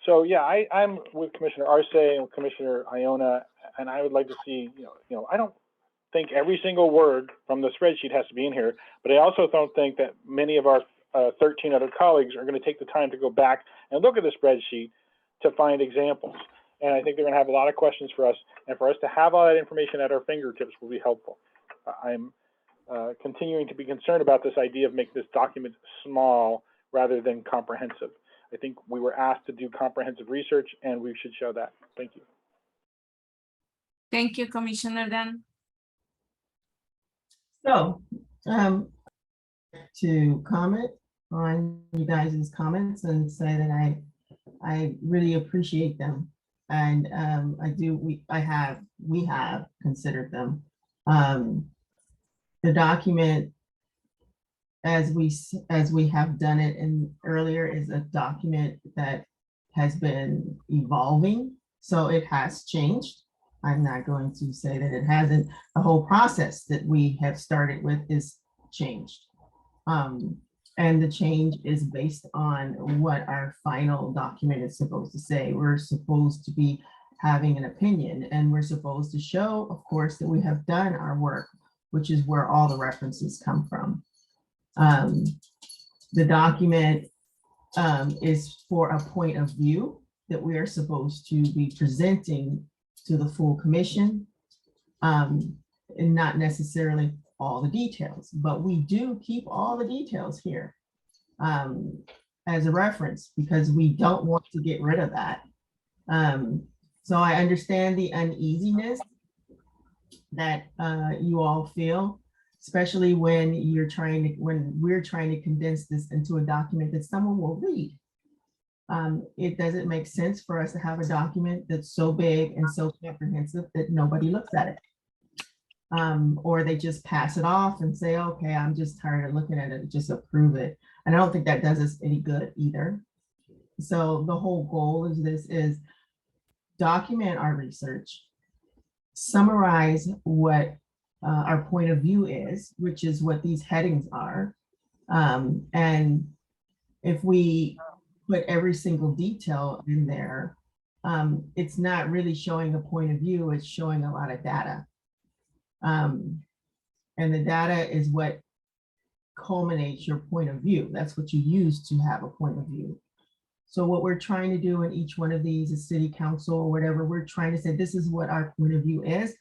So yeah, I'm with Commissioner Arce and Commissioner Iona, and I would like to see, I don't think every single word from the spreadsheet has to be in here, but I also don't think that many of our 13 other colleagues are going to take the time to go back and look at the spreadsheet to find examples. And I think they're going to have a lot of questions for us, and for us to have all that information at our fingertips will be helpful. I'm continuing to be concerned about this idea of making this document small rather than comprehensive. I think we were asked to do comprehensive research, and we should show that. Thank you. Thank you, Commissioner Dan. So, to comment on you guys' comments and say that I really appreciate them, and we have considered them. The document, as we have done it in earlier, is a document that has been evolving, so it has changed. I'm not going to say that it hasn't. The whole process that we have started with is changed. And the change is based on what our final document is supposed to say. We're supposed to be having an opinion, and we're supposed to show, of course, that we have done our work, which is where all the references come from. The document is for a point of view that we are supposed to be presenting to the full commission, and not necessarily all the details, but we do keep all the details here as a reference because we don't want to get rid of that. So I understand the uneasiness that you all feel, especially when we're trying to condense this into a document that someone will read. It doesn't make sense for us to have a document that's so big and so comprehensive that nobody looks at it. Or they just pass it off and say, okay, I'm just tired of looking at it, just approve it. And I don't think that does us any good either. So the whole goal of this is document our research, summarize what our point of view is, which is what these headings are. And if we put every single detail in there, it's not really showing a point of view, it's showing a lot of data. And the data is what culminates your point of view. That's what you use to have a point of view. So what we're trying to do in each one of these is city council or whatever, we're trying to say, this is what our point of view is.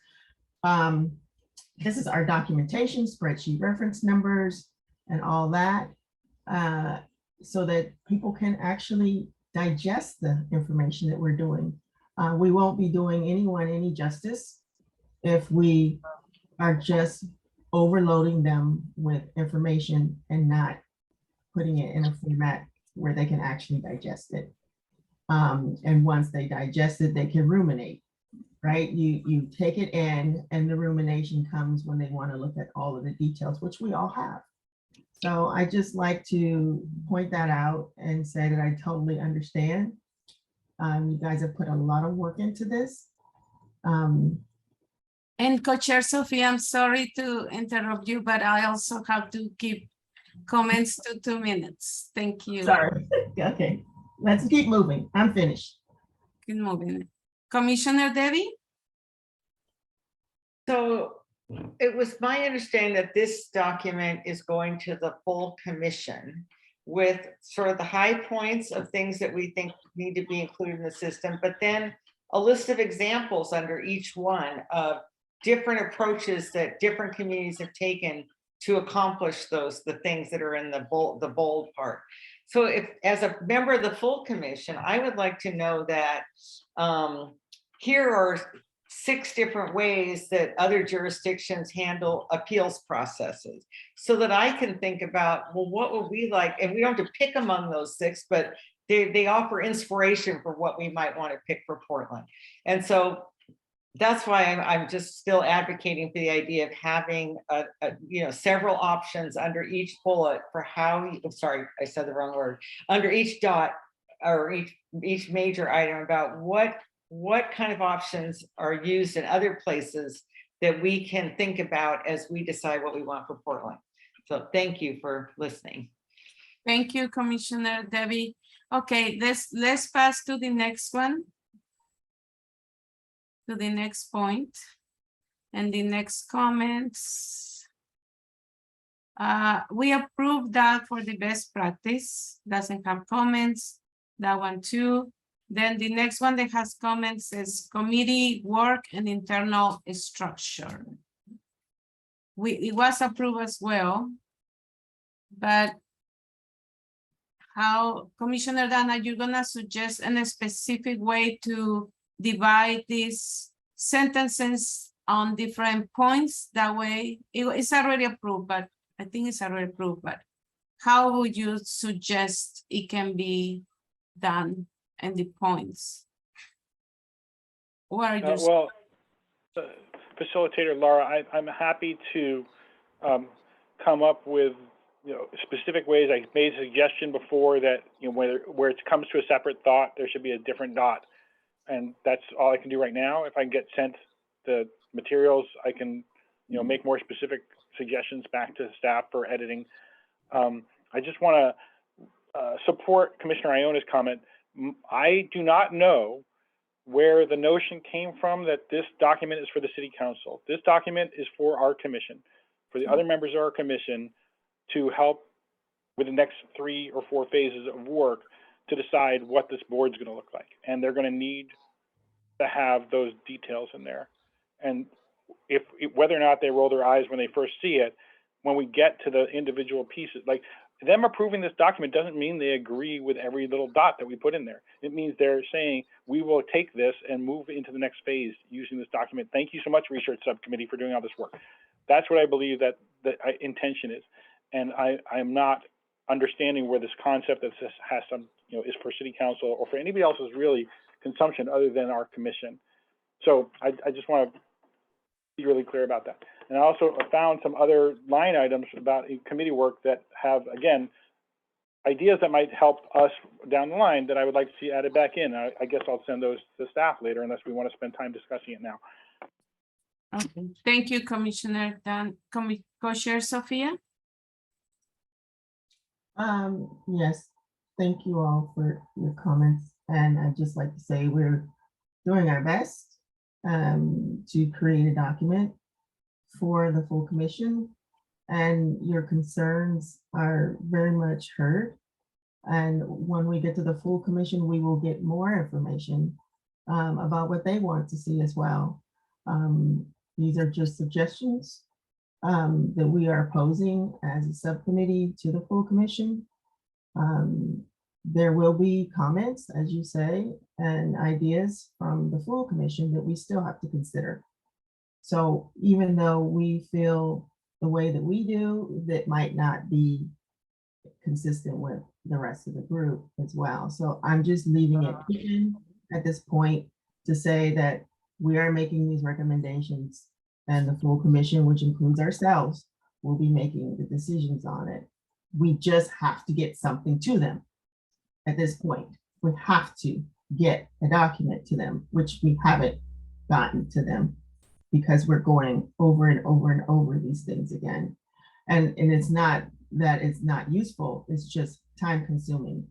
This is our documentation, spreadsheet reference numbers and all that, so that people can actually digest the information that we're doing. We won't be doing anyone any justice if we are just overloading them with information and not putting it in a format where they can actually digest it. And once they digest it, they can ruminate, right? You take it in and the rumination comes when they want to look at all of the details, which we all have. So I just like to point that out and say that I totally understand. You guys have put a lot of work into this. And Co-Chair Sophie, I'm sorry to interrupt you, but I also have to keep comments to 2 minutes. Thank you. Sorry. Okay, let's keep moving. I'm finished. Keep moving. Commissioner Debbie? So it was my understanding that this document is going to the full commission with sort of the high points of things that we think need to be included in the system, but then a list of examples under each one of different approaches that different communities have taken to accomplish the things that are in the bold part. So if, as a member of the full commission, I would like to know that here are 6 different ways that other jurisdictions handle appeals processes, so that I can think about, well, what would we like? And we don't have to pick among those 6, but they offer inspiration for what we might want to pick for Portland. And so that's why I'm just still advocating for the idea of having several options under each bullet for how, sorry, I said the wrong word, under each dot or each major item about what kind of options are used in other places that we can think about as we decide what we want for Portland. So thank you for listening. Thank you, Commissioner Debbie. Okay, let's pass to the next one. To the next point. And the next comments. We approve that for the best practice. Doesn't have comments. That one too. Then the next one that has comments is committee work and internal structure. It was approved as well. But how, Commissioner Dana, you're gonna suggest a specific way to divide these sentences on different points? That way, it's already approved, but I think it's already approved, but how would you suggest it can be done and the points? What are you? Well, Facilitator Laura, I'm happy to come up with specific ways. I made a suggestion before that where it comes to a separate thought, there should be a different dot, and that's all I can do right now. If I can get sent the materials, I can make more specific suggestions back to staff for editing. I just want to support Commissioner Iona's comment. I do not know where the notion came from that this document is for the City Council. This document is for our commission, for the other members of our commission, to help with the next 3 or 4 phases of work to decide what this board's going to look like. And they're going to need to have those details in there. And if whether or not they roll their eyes when they first see it, when we get to the individual pieces, like them approving this document doesn't mean they agree with every little dot that we put in there. It means they're saying, we will take this and move into the next phase using this document. Thank you so much, Research Subcommittee, for doing all this work. That's what I believe that the intention is. And I'm not understanding where this concept that has some, is for City Council or for anybody else's really consumption other than our commission. So I just want to be really clear about that. And I also found some other line items about committee work that have, again, ideas that might help us down the line that I would like to see added back in. I guess I'll send those to staff later unless we want to spend time discussing it now. Okay, thank you, Commissioner Dan. Co-Chair Sophia? Yes, thank you all for your comments. And I'd just like to say we're doing our best to create a document for the full commission, and your concerns are very much heard. And when we get to the full commission, we will get more information about what they want to see as well. These are just suggestions that we are posing as a subcommittee to the full commission. There will be comments, as you say, and ideas from the full commission that we still have to consider. So even though we feel the way that we do, that might not be consistent with the rest of the group as well. So I'm just leaving it open at this point to say that we are making these recommendations, and the full commission, which includes ourselves, will be making the decisions on it. We just have to get something to them at this point. We have to get a document to them, which we haven't gotten to them. because we're going over and over and over these things again. And it's not that it's not useful, it's just time consuming.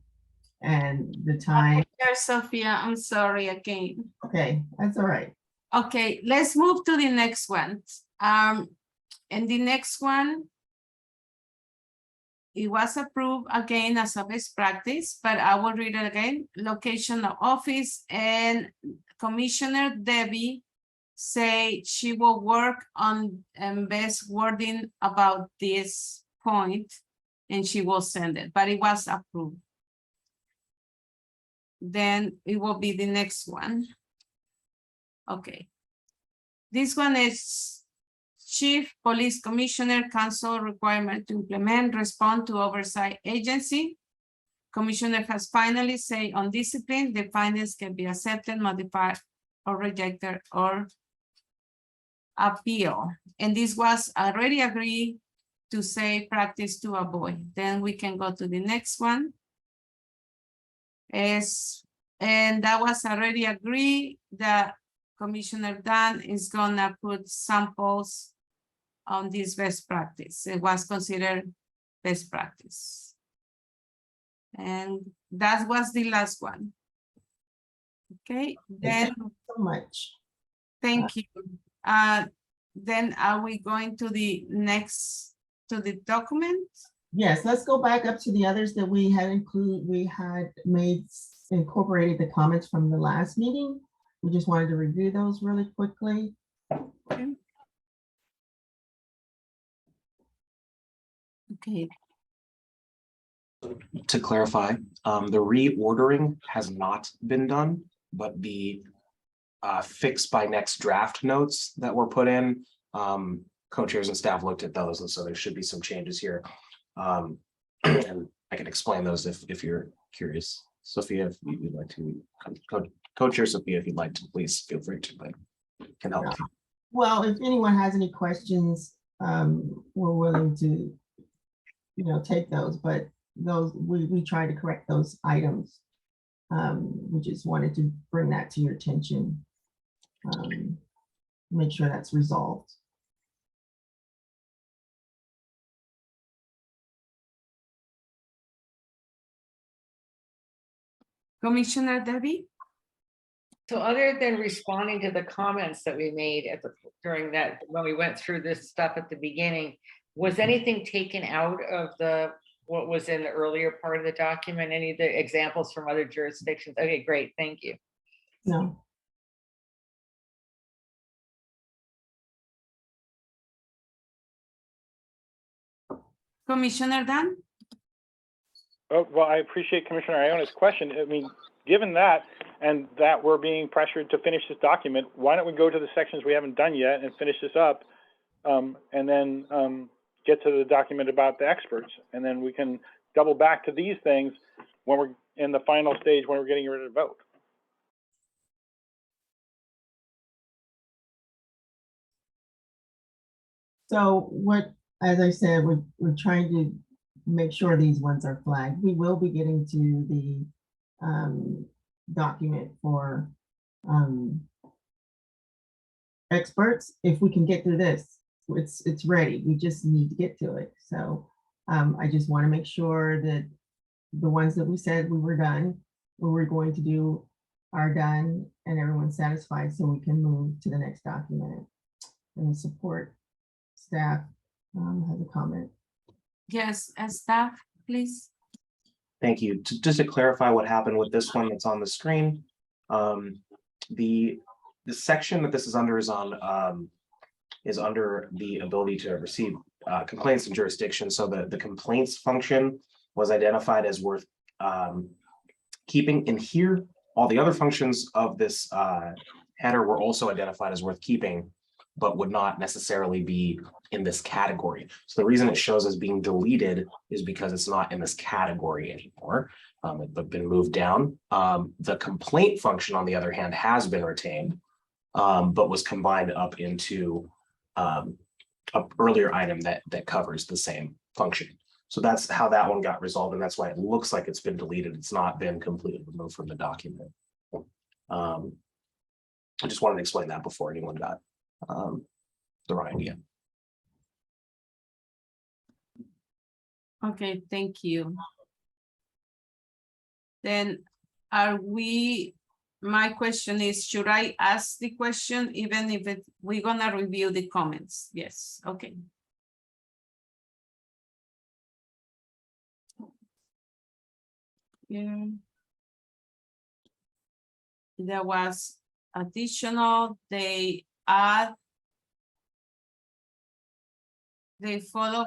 And the time, Sophia, I'm sorry again. okay, that's all right. Okay, let's move to the next one. And the next one, it was approved again as a best practice, but I will read it again. Location of office, and Commissioner Debbie say she will work on best wording about this point, and she will send it, but it was approved. Then it will be the next one. Okay. This one is Chief Police Commissioner Council requirement to implement, respond to oversight agency. Commissioner has finally say on discipline, the findings can be accepted, modified, or rejected, or appeal. And this was already agreed to say practice to avoid. Then we can go to the next one. And that was already agreed that Commissioner Dan is gonna put samples on this best practice. It was considered best practice. And that was the last one. Okay, then So much. thank you. Then are we going to the next, to the document? Yes, let's go back up to the others that we had incorporated the comments from the last meeting. We just wanted to review those really quickly. Okay. Okay, To clarify, the reordering has not been done, but the fix by next draft notes that were put in, co-chairs and staff looked at those, and so there should be some changes here. And I can explain those if you're curious. Sophia, if you'd like to, co-chair Sophia, if you'd like to, please feel free to, but can help. Well, if anyone has any questions, we're willing to, take those, but those, we tried to correct those items. We just wanted to bring that to your attention. Make sure that's resolved. Commissioner Debbie? So other than responding to the comments that we made during that, when we went through this stuff at the beginning, was anything taken out of what was in the earlier part of the document? Any of the examples from other jurisdictions? Okay, great, thank you. No. Commissioner Dan? Oh, well, I appreciate Commissioner Iona's question. I mean, given that, and that we're being pressured to finish this document, why don't we go to the sections we haven't done yet and finish this up, and then get to the document about the experts, and then we can double back to these things when we're in the final stage, when we're getting ready to vote. So what, as I said, we're trying to make sure these ones are flagged. We will be getting to the document for experts. If we can get through this, it's ready. We just need to get to it. So I just want to make sure that the ones that we said we were done, what we're going to do are done, and everyone's satisfied, so we can move to the next document. And support staff has a comment. Yes, as staff, please. Thank you. Just to clarify what happened with this one that's on the screen, the section that this is under is under the ability to receive complaints in jurisdiction. So the complaints function was identified as worth keeping. In here, all the other functions of this header were also identified as worth keeping, but would not necessarily be in this category. So the reason it shows as being deleted is because it's not in this category anymore. It's been moved down. The complaint function, on the other hand, has been retained, but was combined up into an earlier item that covers the same function. So that's how that one got resolved, and that's why it looks like it's been deleted. It's not been completely removed from the document. I just wanted to explain that before anyone got the right idea. Okay, thank you. Then my question is, should I ask the question even if we're gonna review the comments? Yes, okay. Yeah. There was additional, they follow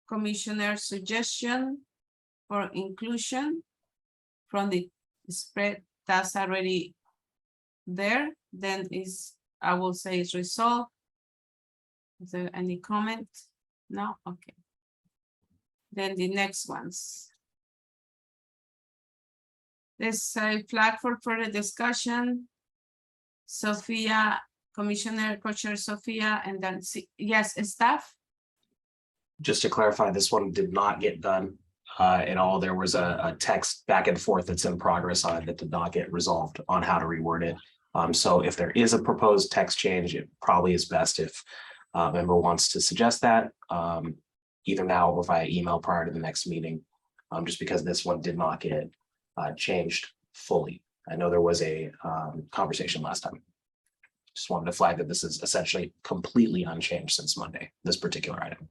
commissioner's suggestion for inclusion from the spread that's already there. Then I will say it's resolved. Is there any comment? No, okay. Then the next ones. There's a flag for further discussion. Sophia, Commissioner Co-Chair Sophia, and then yes, staff. Just to clarify, this one did not get done at all. There was a text back and forth that's in progress on it that did not get resolved on how to reword it. So if there is a proposed text change, it probably is best if a member wants to suggest that either now or via email prior to the next meeting, just because this one did not get changed fully. I know there was a conversation last time. Just wanted to flag that this is essentially completely unchanged since Monday, this particular item.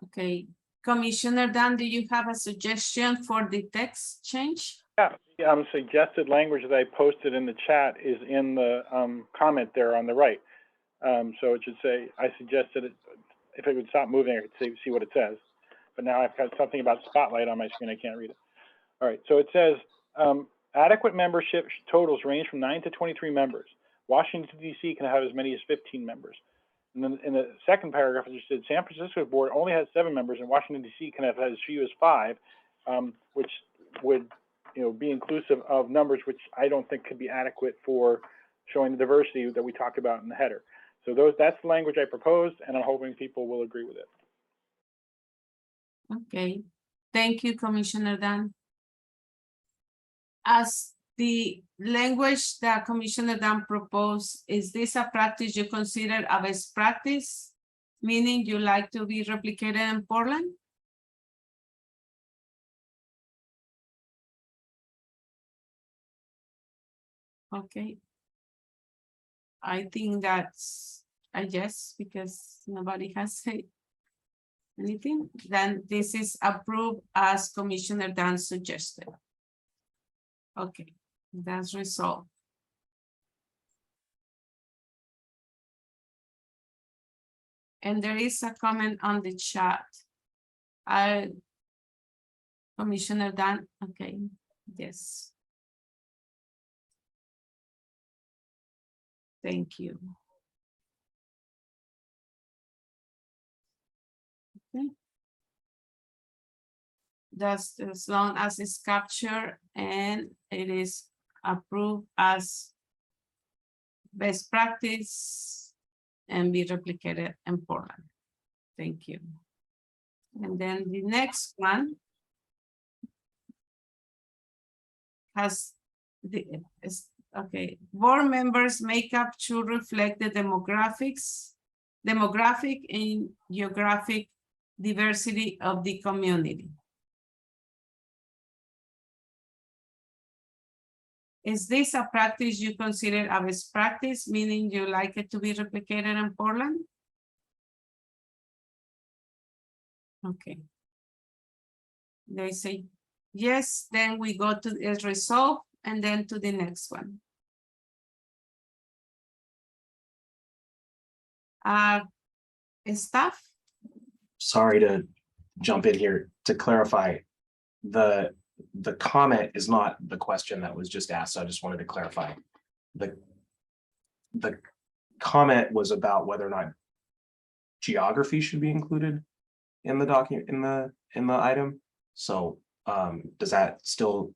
Okay, Commissioner Dan, do you have a suggestion for the text change? Yeah, the suggested language that I posted in the chat is in the comment there on the right. So it should say, I suggested it, if it would stop moving, I could see what it says. But now I've got something about spotlight on my screen, I can't read it. All right, so it says, adequate membership totals range from 9 to 23 members. Washington, D.C. can have as many as 15 members. And then in the second paragraph, it just said San Francisco board only has 7 members, and Washington, D.C. can have as few as 5, which would, be inclusive of numbers which I don't think could be adequate for showing the diversity that we talked about in the header. So that's the language I proposed, and I'm hoping people will agree with it. Okay, thank you, Commissioner Dan. As the language that Commissioner Dan proposed, is this a practice you consider a best practice? Meaning you like to be replicated in Portland? Okay. I think that's a yes, because nobody has said anything. Then this is approved as Commissioner Dan suggested. Okay, that's resolved. And there is a comment on the chat. Commissioner Dan, okay, yes. Thank you. Okay. That's as long as it's captured and it is approved as best practice and be replicated in Portland. Thank you. And then the next one has okay, board members' makeup should reflect the demographic and geographic diversity of the community. Is this a practice you consider a best practice, meaning you like it to be replicated in Portland? Okay. They say yes, then we go to its resolve and then to the next one. Staff? Sorry to jump in here to clarify. The comment is not the question that was just asked. So I just wanted to clarify. The comment was about whether or not geography should be included in the document, in the item. So is that still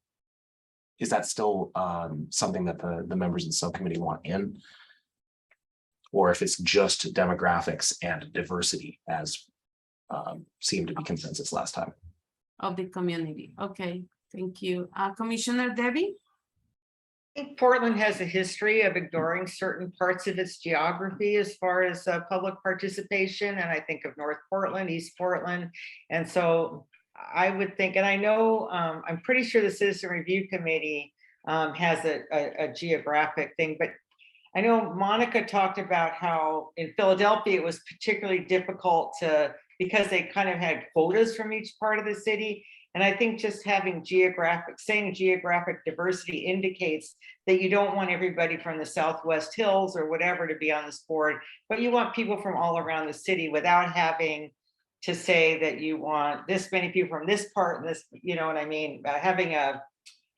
something that the members of the subcommittee want in? Or if it's just demographics and diversity, as seemed to be consensus last time. Of the community. Okay, thank you. Commissioner Debbie? I think Portland has a history of ignoring certain parts of its geography as far as public participation. And I think of North Portland, East Portland. And so I would think, and I know, I'm pretty sure the Citizen Review Committee has a geographic thing, but I know Monica talked about how in Philadelphia, it was particularly difficult because they kind of had quotas from each part of the city. And I think just having saying geographic diversity indicates that you don't want everybody from the Southwest Hills or whatever to be on this board, but you want people from all around the city without having to say that you want this many people from this part and this, you know what I mean? Having a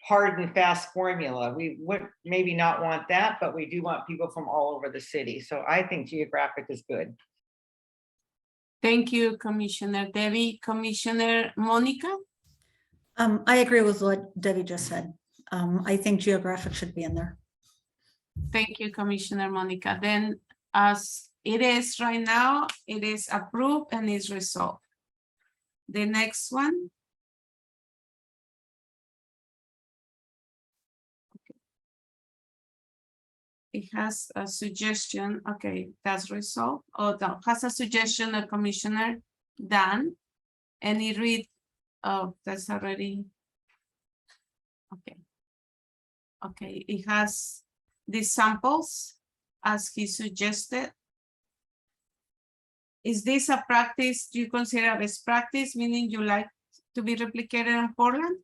hard and fast formula. We would maybe not want that, but we do want people from all over the city. So I think geographic is good. Thank you, Commissioner Debbie. Commissioner Monica? I agree with what Debbie just said. I think geographic should be in there. Thank you, Commissioner Monica. Then as it is right now, it is approved and is resolved. The next one. Okay. It has a suggestion. Okay, that's resolved. Oh, no, has a suggestion of Commissioner Dan. And it read, oh, that's already. Okay. Okay, it has the samples as he suggested. Is this a practice you consider a best practice, meaning you like to be replicated in Portland?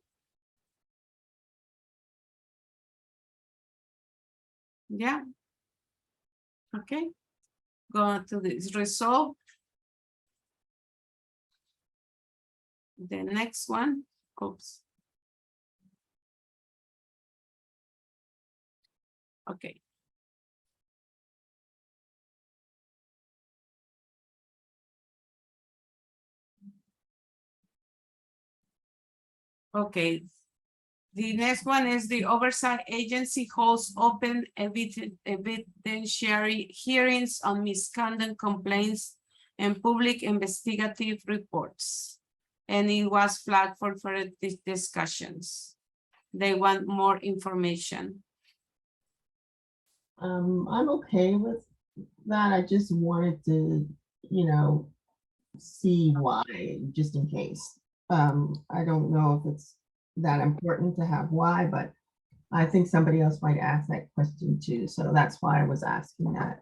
Yeah. Okay. Go to this resolve. The next one. Oops. Okay. Okay. The next one is the oversight agency holds open evidentiary hearings on misconduct complaints and public investigative reports. And it was flagged for further discussions. They want more information. I'm okay with that. I just wanted to, see why, just in case. I don't know if it's that important to have why, but I think somebody else might ask that question too. So that's why I was asking that.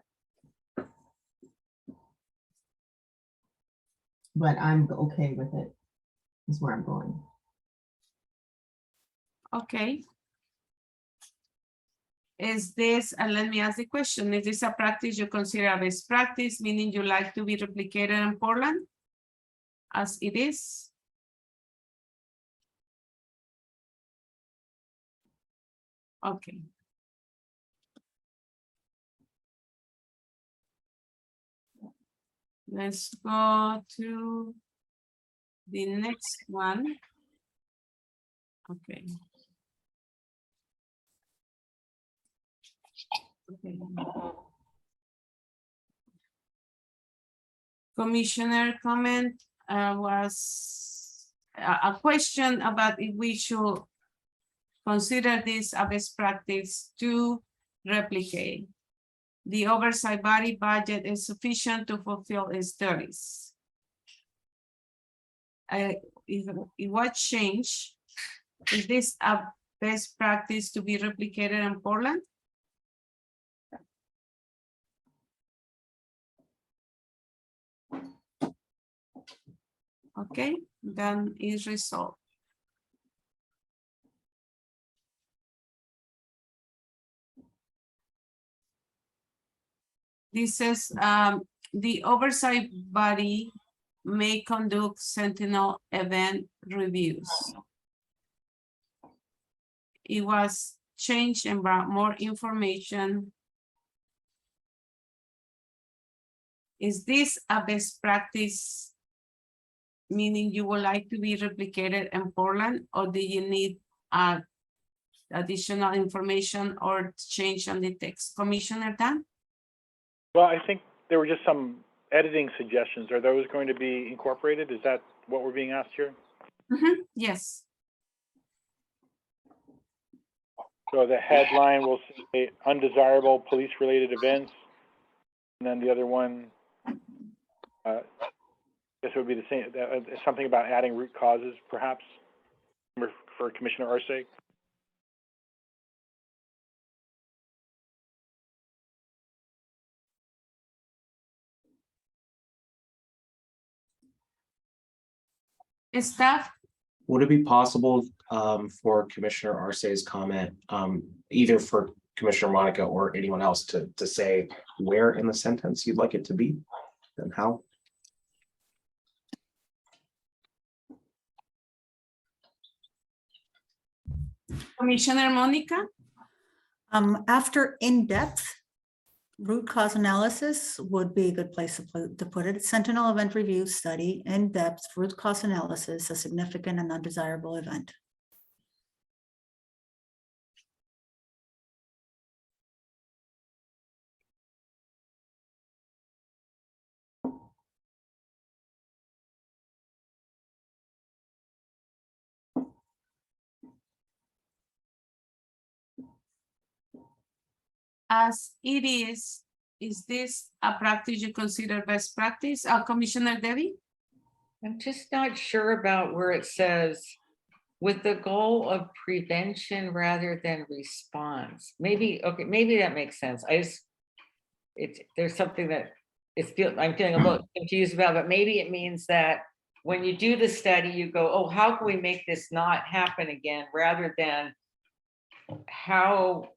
But I'm okay with it, is where I'm going. Okay. Is this, and let me ask the question, is this a practice you consider a best practice, meaning you like to be replicated in Portland as it is? Okay. Let's go to the next one. Okay. Okay. Commissioner comment was a question about if we should consider this a best practice to replicate. The oversight body budget is sufficient to fulfill its duties. What change? Is this a best practice to be replicated in Portland? Okay, then is resolved. This says the oversight body may conduct sentinel event reviews. It was changed and brought more information. Is this a best practice, meaning you would like to be replicated in Portland, or do you need additional information or change on the text? Commissioner Dan? Well, I think there were just some editing suggestions. Are those going to be incorporated? Is that what we're being asked here? Mm-hmm. Yes. So the headline will say undesirable police-related events. And then the other one, I guess it would be the same, something about adding root causes, perhaps, for Commissioner Arce. Staff, Would it be possible for Commissioner Arce's comment, either for Commissioner Monica or anyone else to say where in the sentence you'd like it to be and how? Commissioner Monica? After in-depth root cause analysis would be a good place to put it. Sentinel event review study, in-depth root cause analysis, a significant and undesirable event. As it is this a practice you consider best practice? Commissioner Debbie? I'm just not sure about where it says with the goal of prevention rather than response. Maybe, okay, maybe that makes sense. There's something that I'm feeling a little confused about, but maybe it means that when you do the study, you go, oh, how can we make this not happen again, rather than how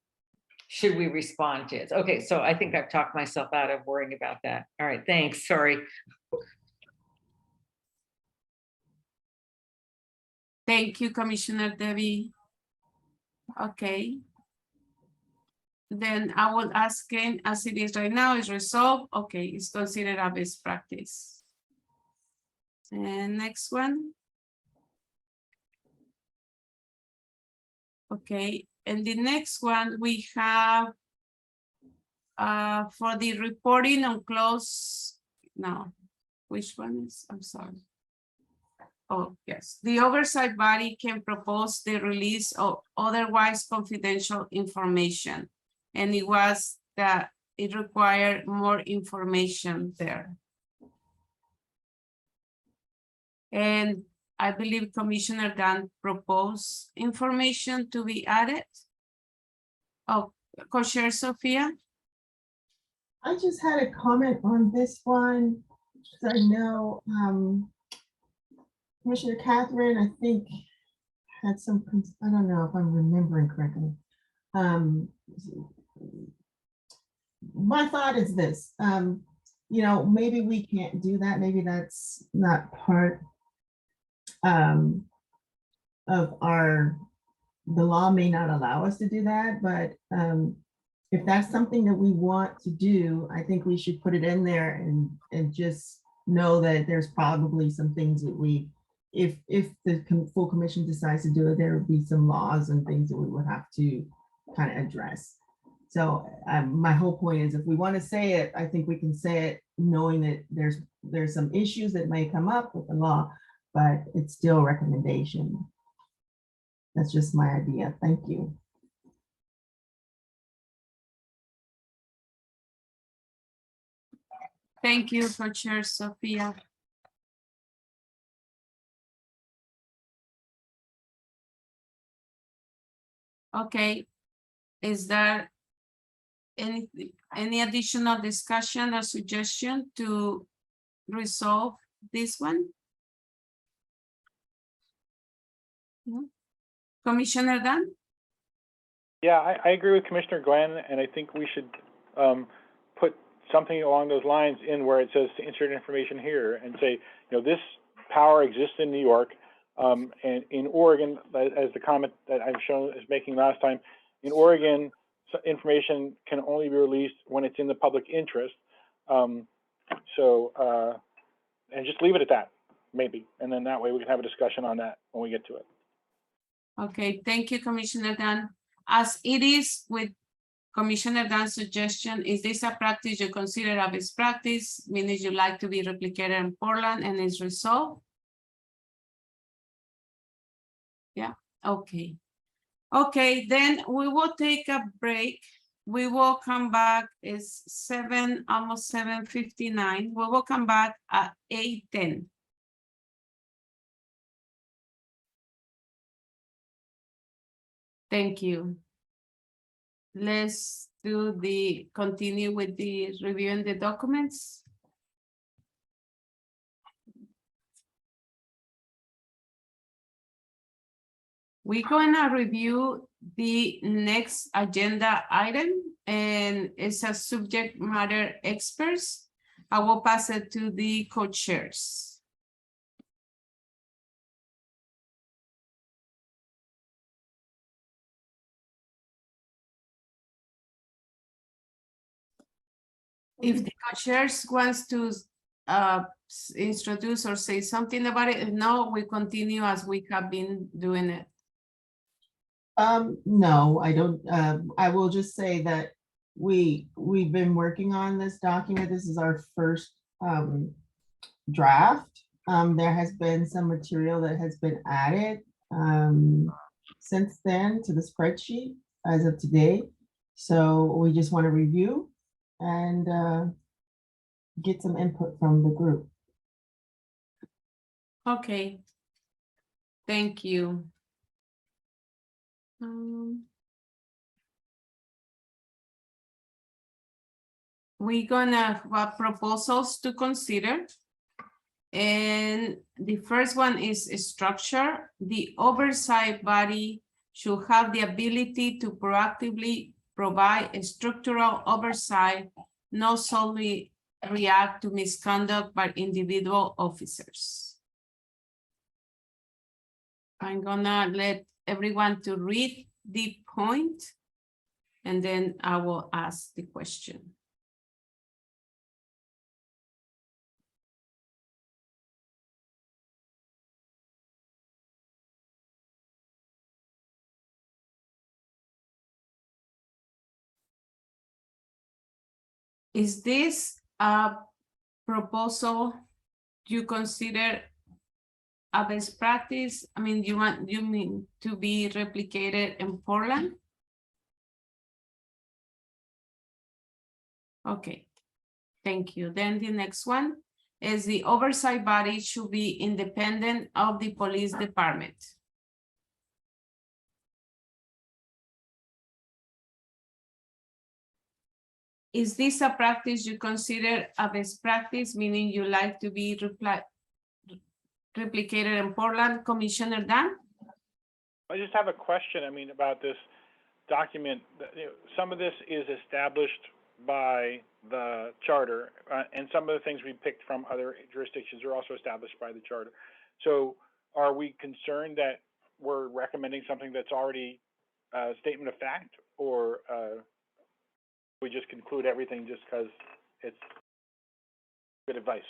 should we respond to it? Okay, so I think I've talked myself out of worrying about that. All right, thanks, sorry. Thank you, Commissioner Debbie. Okay. Then I will ask again, as it is right now, is resolved. Okay, it's considered a best practice. And next one. Okay, and the next one we have for the reporting on close, no, which one is, I'm sorry. Oh, yes, the oversight body can propose the release of otherwise confidential information. And it was that it required more information there. And I believe Commissioner Dunn proposed information to be added. Oh, Co-Chair Sophia? I just had a comment on this one. I know Commissioner Catherine, I think, had some, I don't know if I'm remembering correctly. My thought is this, you know, maybe we can't do that. Maybe that's not part of the law may not allow us to do that, but if that's something that we want to do, I think we should put it in there and just know that there's probably some things that we, if the full commission decides to do it, there would be some laws and things that we would have to kind of address. So my whole point is, if we want to say it, I think we can say it knowing that there's some issues that may come up with the law, but it's still a recommendation. That's just my idea. Thank you. Thank you, Co-Chair Sophia. Okay, is there any additional discussion or suggestion to resolve this one? No? Commissioner Dunn? Yeah, I agree with Commissioner Glenn, and I think we should put something along those lines in where it says to insert information here and say, you know, this power exists in New York, and in Oregon, as the comment that I've shown is making last time, in Oregon, so information can only be released when it's in the public interest. And just leave it at that, maybe, and then that way we can have a discussion on that when we get to it. Okay, thank you, Commissioner Dunn. As it is with Commissioner Dunn's suggestion, is this a practice you consider a best practice, meaning you like to be replicated in Portland and is resolved? Yeah, okay. Okay, then we will take a break. We will come back. It's almost 7:59. We will come back at 8:10. Thank you. Let's continue with the reviewing the documents. We're gonna review the next agenda item, and it's a subject matter experts. I will pass it to the co-chairs. If the co-chairs wants to introduce or say something about it, if no, we continue as we have been doing it. No, I don't. I will just say that we've been working on this document. This is our first draft. There has been some material that has been added since then to the spreadsheet as of today. So we just want to review and get some input from the group. Okay. Thank you. We're gonna have proposals to consider. And the first one is structure. The oversight body should have the ability to proactively provide a structural oversight, not solely react to misconduct by individual officers. I'm gonna let everyone to read the point, and then I will ask the question. Is this a proposal you consider a best practice? I mean, you mean to be replicated in Portland? Okay, thank you. Then the next one is the oversight body should be independent of the police department. Is this a practice you consider a best practice, meaning you like to be replicated in Portland, Commissioner Dan? I just have a question, I mean, about this document. Some of this is established by the charter, and some of the things we picked from other jurisdictions are also established by the charter. So are we concerned that we're recommending something that's already a statement of fact, or we just conclude everything just because it's good advice?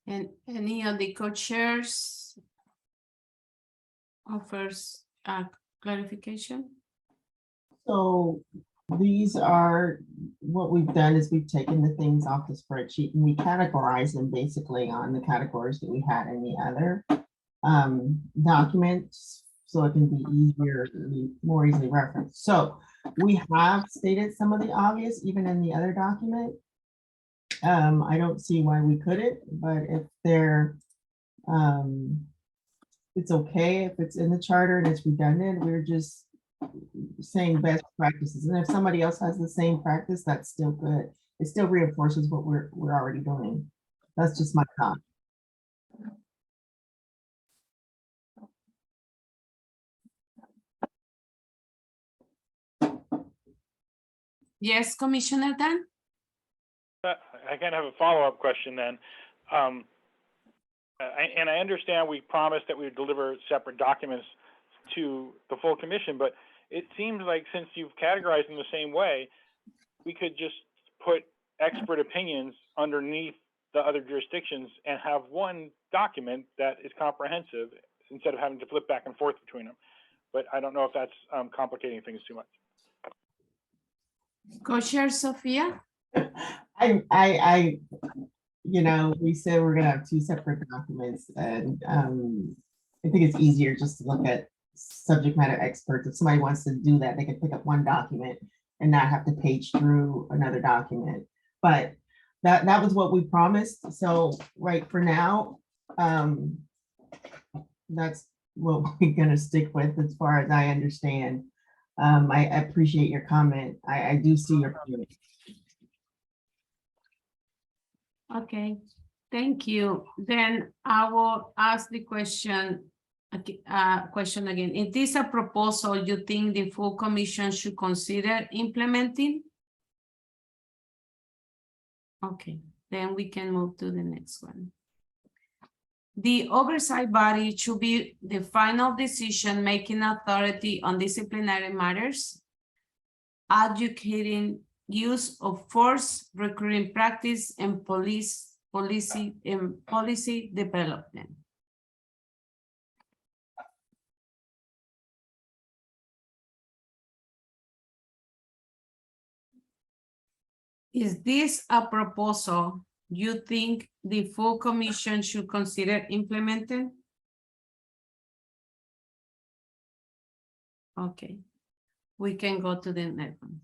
And any of the co-chairs offers clarification? So these are, what we've done is we've taken the things off the spreadsheet and we categorize them basically on the categories that we had in the other documents, so it can be easier, more easily referenced. So we have stated some of the obvious, even in the other document. I don't see why we couldn't, but if they're, it's okay if it's in the charter and it's redundant, we're just saying best practices. And if somebody else has the same practice, that's still good. It still reinforces what we're already doing. That's just my thought. Yes, Commissioner Dan? I kind of have a follow-up question then. And I understand we promised that we would deliver separate documents to the full commission, but it seems like since you've categorized them the same way, we could just put expert opinions underneath the other jurisdictions and have one document that is comprehensive instead of having to flip back and forth between them. But I don't know if that's complicating things too much. Co-chair Sophia? I you know, we said we're gonna have two separate documents, and I think it's easier just to look at subject matter experts. If somebody wants to do that, they can pick up one document and not have to page through another document. But that was what we promised. So right for now, that's what we're gonna stick with as far as I understand. I appreciate your comment. I do see your point. Okay, thank you. Then I will ask the question again. Is this a proposal you think the full commission should consider implementing? Okay, then we can move to the next one. The oversight body should be the final decision-making authority on disciplinary matters, advocating use of force, recruiting practice, and policy development. Is this a proposal you think the full commission should consider implementing? Okay, we can go to the next one.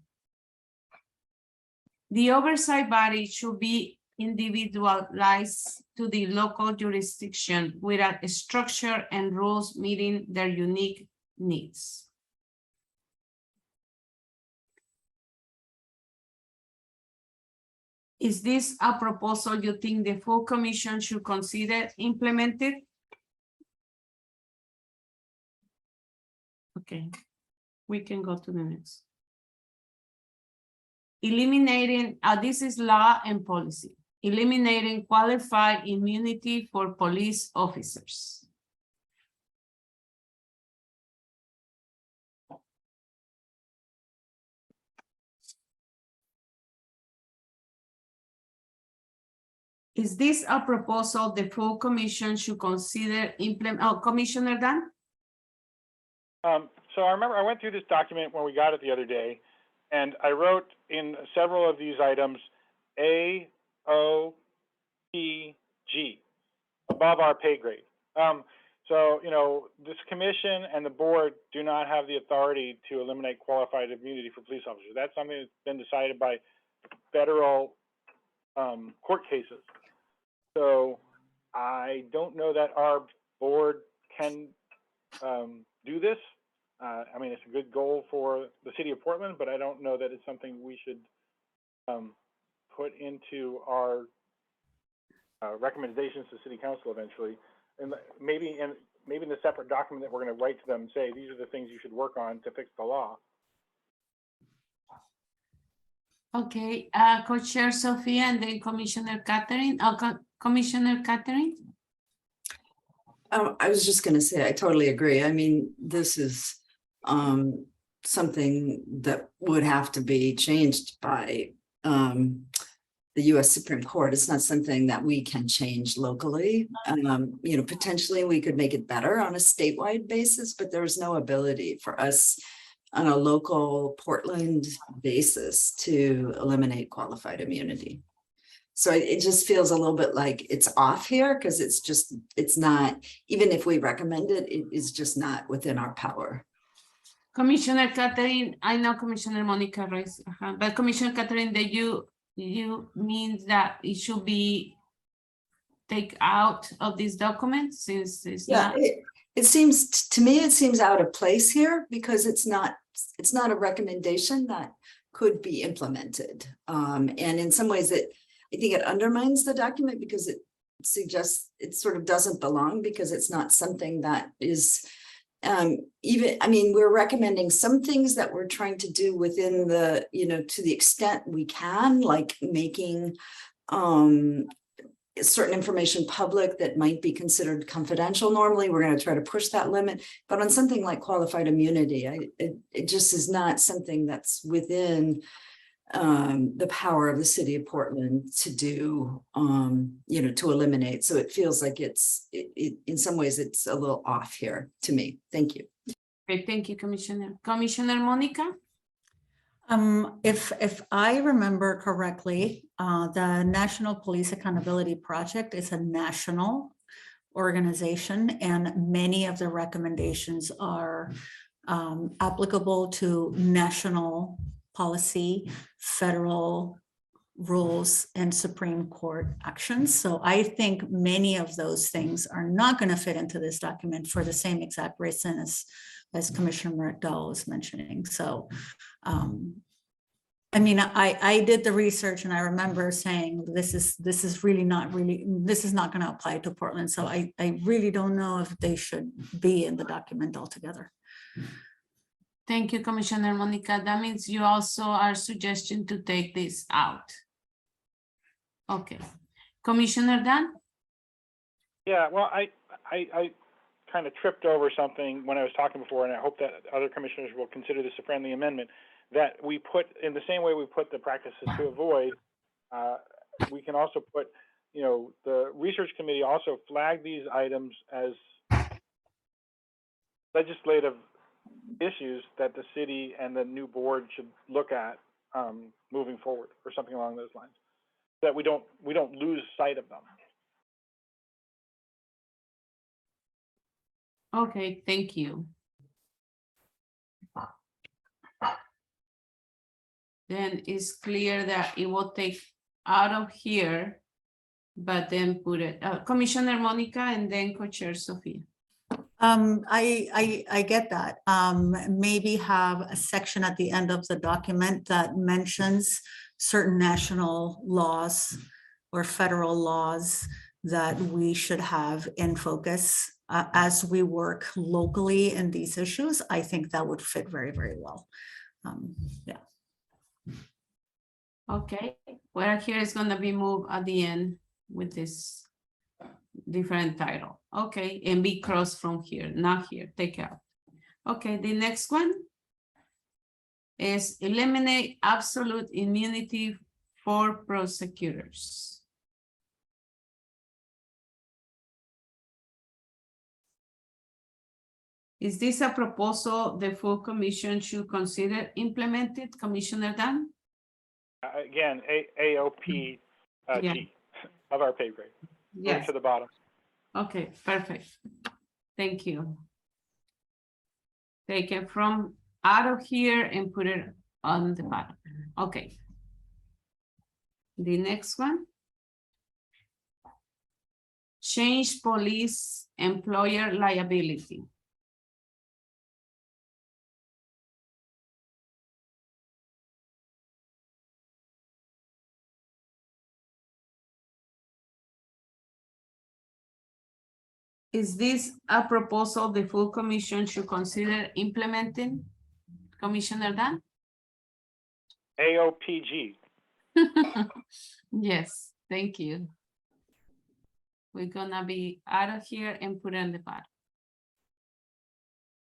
The oversight body should be individualized to the local jurisdiction with a structure and rules meeting their unique needs. Is this a proposal you think the full commission should consider implemented? Okay, we can go to the next. Eliminating, this is law and policy, eliminating qualified immunity for police officers. Is this a proposal the full commission should consider implement? Oh, Commissioner Dan? So I remember I went through this document when we got it the other day, and I wrote in several of these items A, O, P, G, above our pay grade. So, you know, this commission and the board do not have the authority to eliminate qualified immunity for police officers. That's something that's been decided by federal court cases. So I don't know that our board can do this. I mean, it's a good goal for the city of Portland, but I don't know that it's something we should put into our recommendations to city council eventually. And maybe in the separate document that we're going to write to them and say, these are the things you should work on to fix the law. Okay, Co-Chair Sophia and then Commissioner Catherine. Commissioner Catherine? I was just going to say, I totally agree. I mean, this is something that would have to be changed by the U.S. Supreme Court. It's not something that we can change locally. You know, potentially we could make it better on a statewide basis, but there's no ability for us on a local Portland basis to eliminate qualified immunity. So it just feels a little bit like it's off here because it's not, even if we recommend it, it is just not within our power. Commissioner Catherine, I know Commissioner Monica raised her hand, but Commissioner Catherine, that you mean that it should be take out of this document since it's not. It seems to me, it seems out of place here because it's not a recommendation that could be implemented. And in some ways I think it undermines the document because it suggests it sort of doesn't belong because it's not something that is even, I mean, we're recommending some things that we're trying to do within the, you know, to the extent we can, like making certain information public that might be considered confidential. Normally, we're going to try to push that limit, but on something like qualified immunity, it just is not something that's within the power of the city of Portland to do, you know, to eliminate. So it feels like in some ways it's a little off here to me. Thank you. Okay, thank you, Commissioner. Commissioner Monica? If I remember correctly, the National Police Accountability Project is a national organization, and many of the recommendations are applicable to national policy, federal rules, and Supreme Court actions. So I think many of those things are not going to fit into this document for the same exact reason as Commissioner McDowell was mentioning. So I mean, I did the research and I remember saying, this is really not this is not going to apply to Portland. So I really don't know if they should be in the document altogether. Thank you, Commissioner Monica. That means you also are suggesting to take this out. Okay. Commissioner Dan? Yeah, well, I kind of tripped over something when I was talking before, and I hope that other commissioners will consider this a friendly amendment, that we put, in the same way we put the practices to avoid, we can also put, you know, the research committee also flagged these items as legislative issues that the city and the new board should look at moving forward, or something along those lines, that we don't lose sight of them. Okay, thank you. Then it's clear that it will take out of here, but then put it, Commissioner Monica and then Co-Chair Sophia. I get that. Maybe have a section at the end of the document that mentions certain national laws or federal laws that we should have in focus as we work locally in these issues. I think that would fit very, very well. Yeah. Okay, where here is gonna be moved at the end with this different title. Okay, and be crossed from here, not here, take out. Okay, the next one is eliminate absolute immunity for prosecutors. Is this a proposal the full commission should consider implemented, Commissioner Dan? Again, AOP Yeah. G of our pay grade. Move Yes. to the bottom. Okay, perfect. Thank you. Take it from out of here and put it on the bottom. Okay. The next one. Change police employer liability. Is this a proposal the full commission should consider implementing? Commissioner Dan? AOPG. Yes, thank you. We're gonna be out of here and put it on the bottom.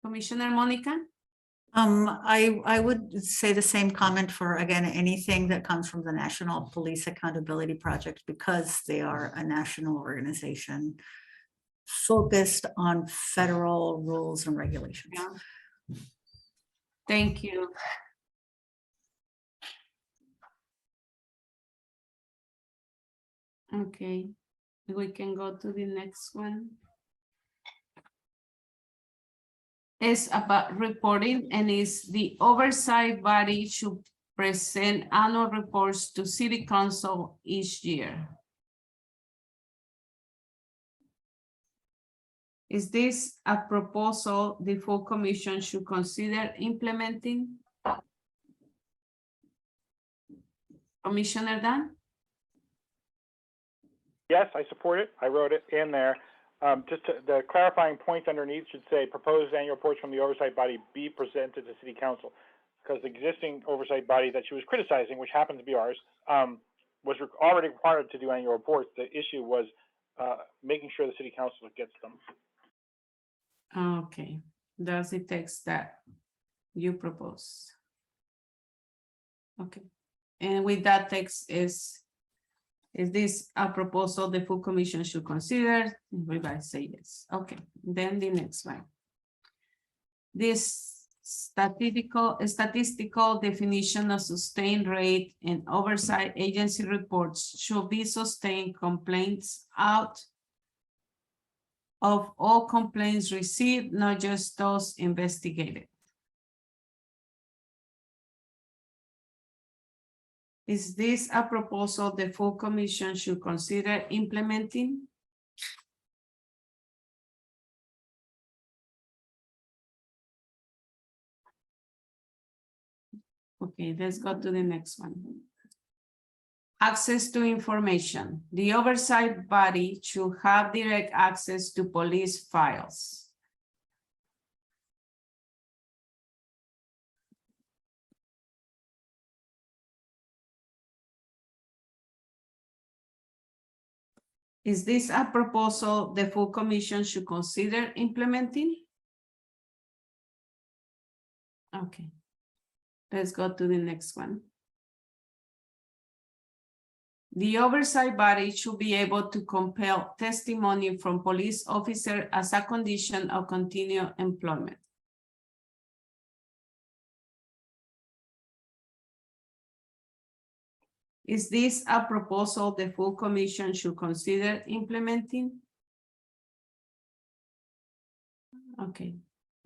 Commissioner Monica? I would say the same comment for, again, anything that comes from the National Police Accountability Project, because they are a national organization focused on federal rules and regulations. Yeah. Thank you. Okay, we can go to the next one. It's about reporting, and is the oversight body should present annual reports to City Council each year. Is this a proposal the full commission should consider implementing? Commissioner Dan? Yes, I support it. I wrote it in there. The clarifying point underneath should say proposed annual reports from the oversight body be presented to City Council, because the existing oversight body that she was criticizing, which happens to be ours, was already required to do annual reports. The issue was making sure the City Council gets them. Okay, that's the text that you propose. Okay, and with that text is this a proposal the full commission should consider? Everybody say yes. Okay, then the next one. This statistical definition of sustained rate and oversight agency reports should be sustained complaints out of all complaints received, not just those investigated. Is this a proposal the full commission should consider implementing? Okay, let's go to the next one. Access to information. The oversight body should have direct access to police files. Is this a proposal the full commission should consider implementing? Okay, let's go to the next one. The oversight body should be able to compel testimony from police officer as a condition of continued employment. Is this a proposal the full commission should consider implementing? Okay,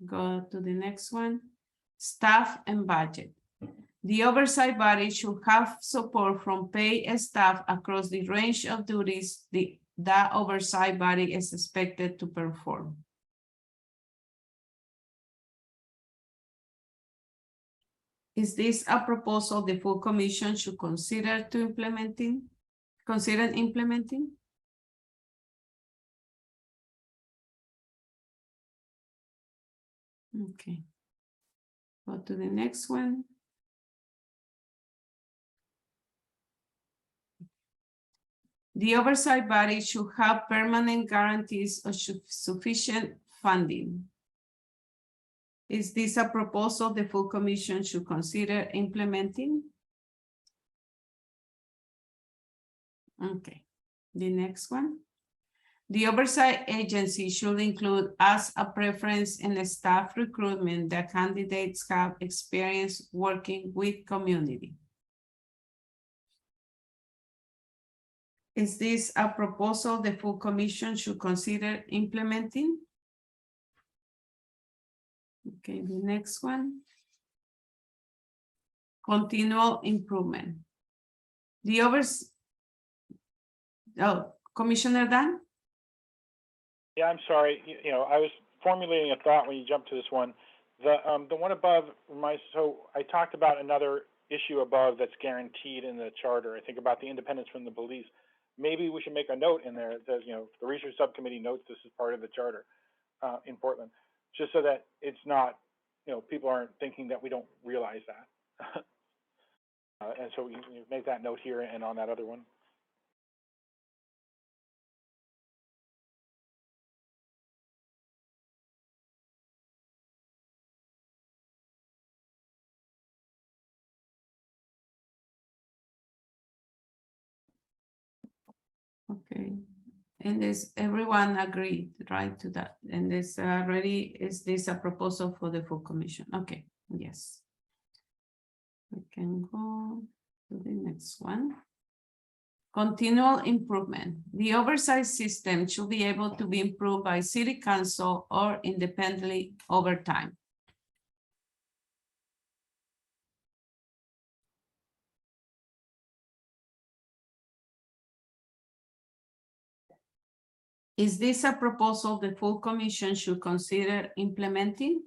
go to the next one. Staff and budget. The oversight body should have support from paid staff across the range of duties that oversight body is expected to perform. Is this a proposal the full commission should consider implementing? Okay. Go to the next one. The oversight body should have permanent guarantees of sufficient funding. Is this a proposal the full commission should consider implementing? Okay, the next one. The oversight agency should include as a preference in the staff recruitment that candidates have experience working with community. Is this a proposal the full commission should consider implementing? Okay, the next one. Continual improvement. The Commissioner Dan? Yeah, I'm sorry. I was formulating a thought when you jumped to this one. The one above so I talked about another issue above that's guaranteed in the charter. I think about the independence from the police. Maybe we should make a note in there that says, the research subcommittee notes this is part of the charter in Portland, just so that it's not, people aren't thinking that we don't realize that. And so you make that note here and on that other one. Okay, and is everyone agreed, right, to that? And is is this a proposal for the full commission? Okay, yes. We can go to the next one. Continual improvement. The oversight system should be able to be improved by city council or independently over time. Is this a proposal the full commission should consider implementing?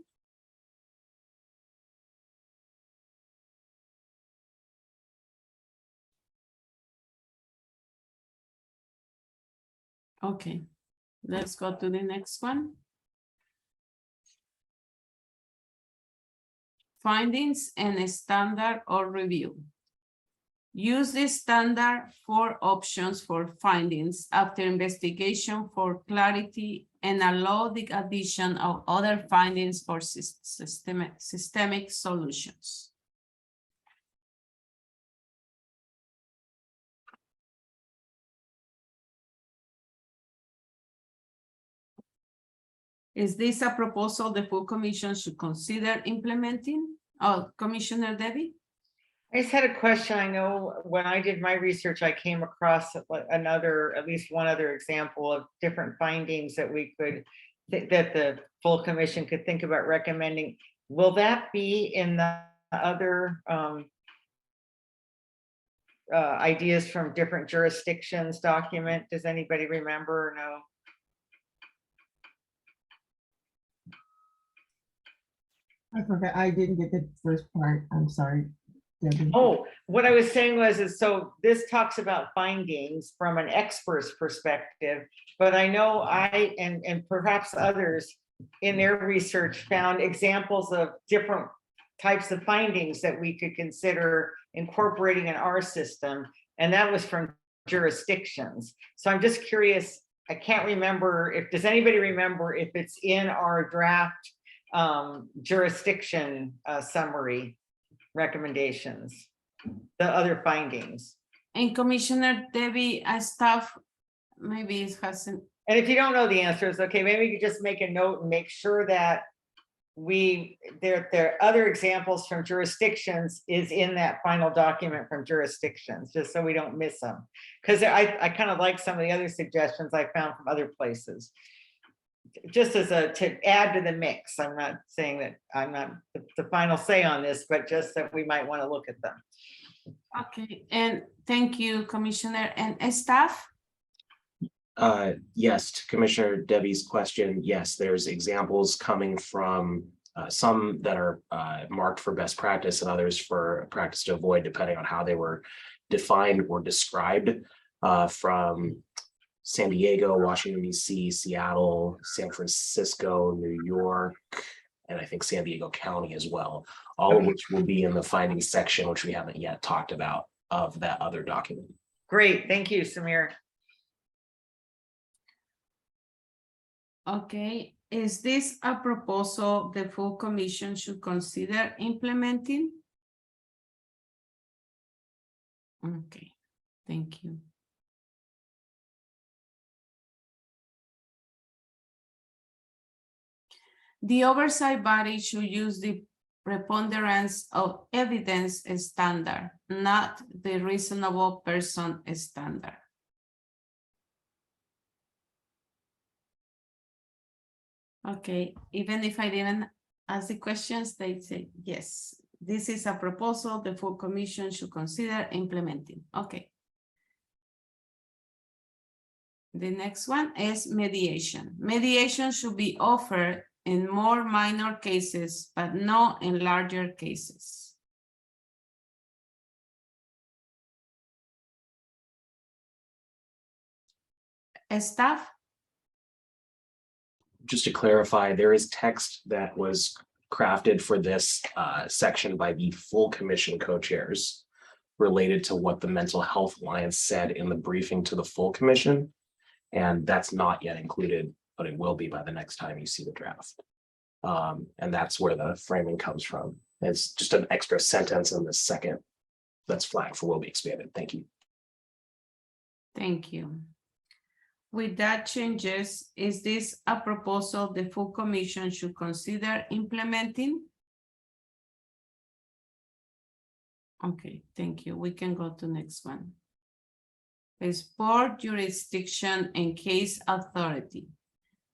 Okay, let's go to the next one. Findings and a standard or review. Use the standard 4 options for findings after investigation for clarity and allow the addition of other findings for systemic solutions. Is this a proposal the full commission should consider implementing? Oh, Commissioner Debbie? I just had a question. I know when I did my research, I came across at least one other example of different findings that we could, that the full commission could think about recommending. Will that be in the other ideas from different jurisdictions document? Does anybody remember or know? I forgot, I didn't get the first part. I'm sorry. Debbie. Oh, what I was saying is so this talks about findings from an expert's perspective, but I know and perhaps others in their research found examples of different types of findings that we could consider incorporating in our system, and that was from jurisdictions. So I'm just curious, I can't remember does anybody remember if it's in our draft jurisdiction summary recommendations, the other findings. And Commissioner Debbie, staff, maybe it hasn't. And if you don't know the answers, okay, maybe you could just make a note and make sure that there are other examples from jurisdictions is in that final document from jurisdictions, just so we don't miss them. Because I kind of like some of the other suggestions I found from other places. Just as to add to the mix. I'm not saying that I'm not the final say on this, but just that we might want to look at them. Okay, and thank you, Commissioner, and staff. Yes, to Commissioner Debbie's question, yes, there's examples coming from some that are marked for best practice and others for practice to avoid, depending on how they were defined or described, from San Diego, Washington, D.C., Seattle, San Francisco, New York, and I think San Diego County as well, all of which will be in the findings section, which we haven't yet talked about, of that other document. Great, thank you, Samir. Okay, is this a proposal the full commission should consider implementing? Okay, thank you. The oversight body should use the preponderance of evidence standard, not the reasonable person standard. Okay, even if I didn't ask the questions, they say yes. This is a proposal the full commission should consider implementing. Okay. The next one is mediation. Mediation should be offered in more minor cases, but not in larger cases. Staff? Just to clarify, there is text that was crafted for this section by the full commission co-chairs related to what the Mental Health Alliance said in the briefing to the full commission. And that's not yet included, but it will be by the next time you see the draft. And that's where the framing comes from. It's just an extra sentence in the second that's flagged for will be expanded. Thank you. Thank you. With that changes, is this a proposal the full commission should consider implementing? Okay, thank you. We can go to next one. Is board jurisdiction and case authority.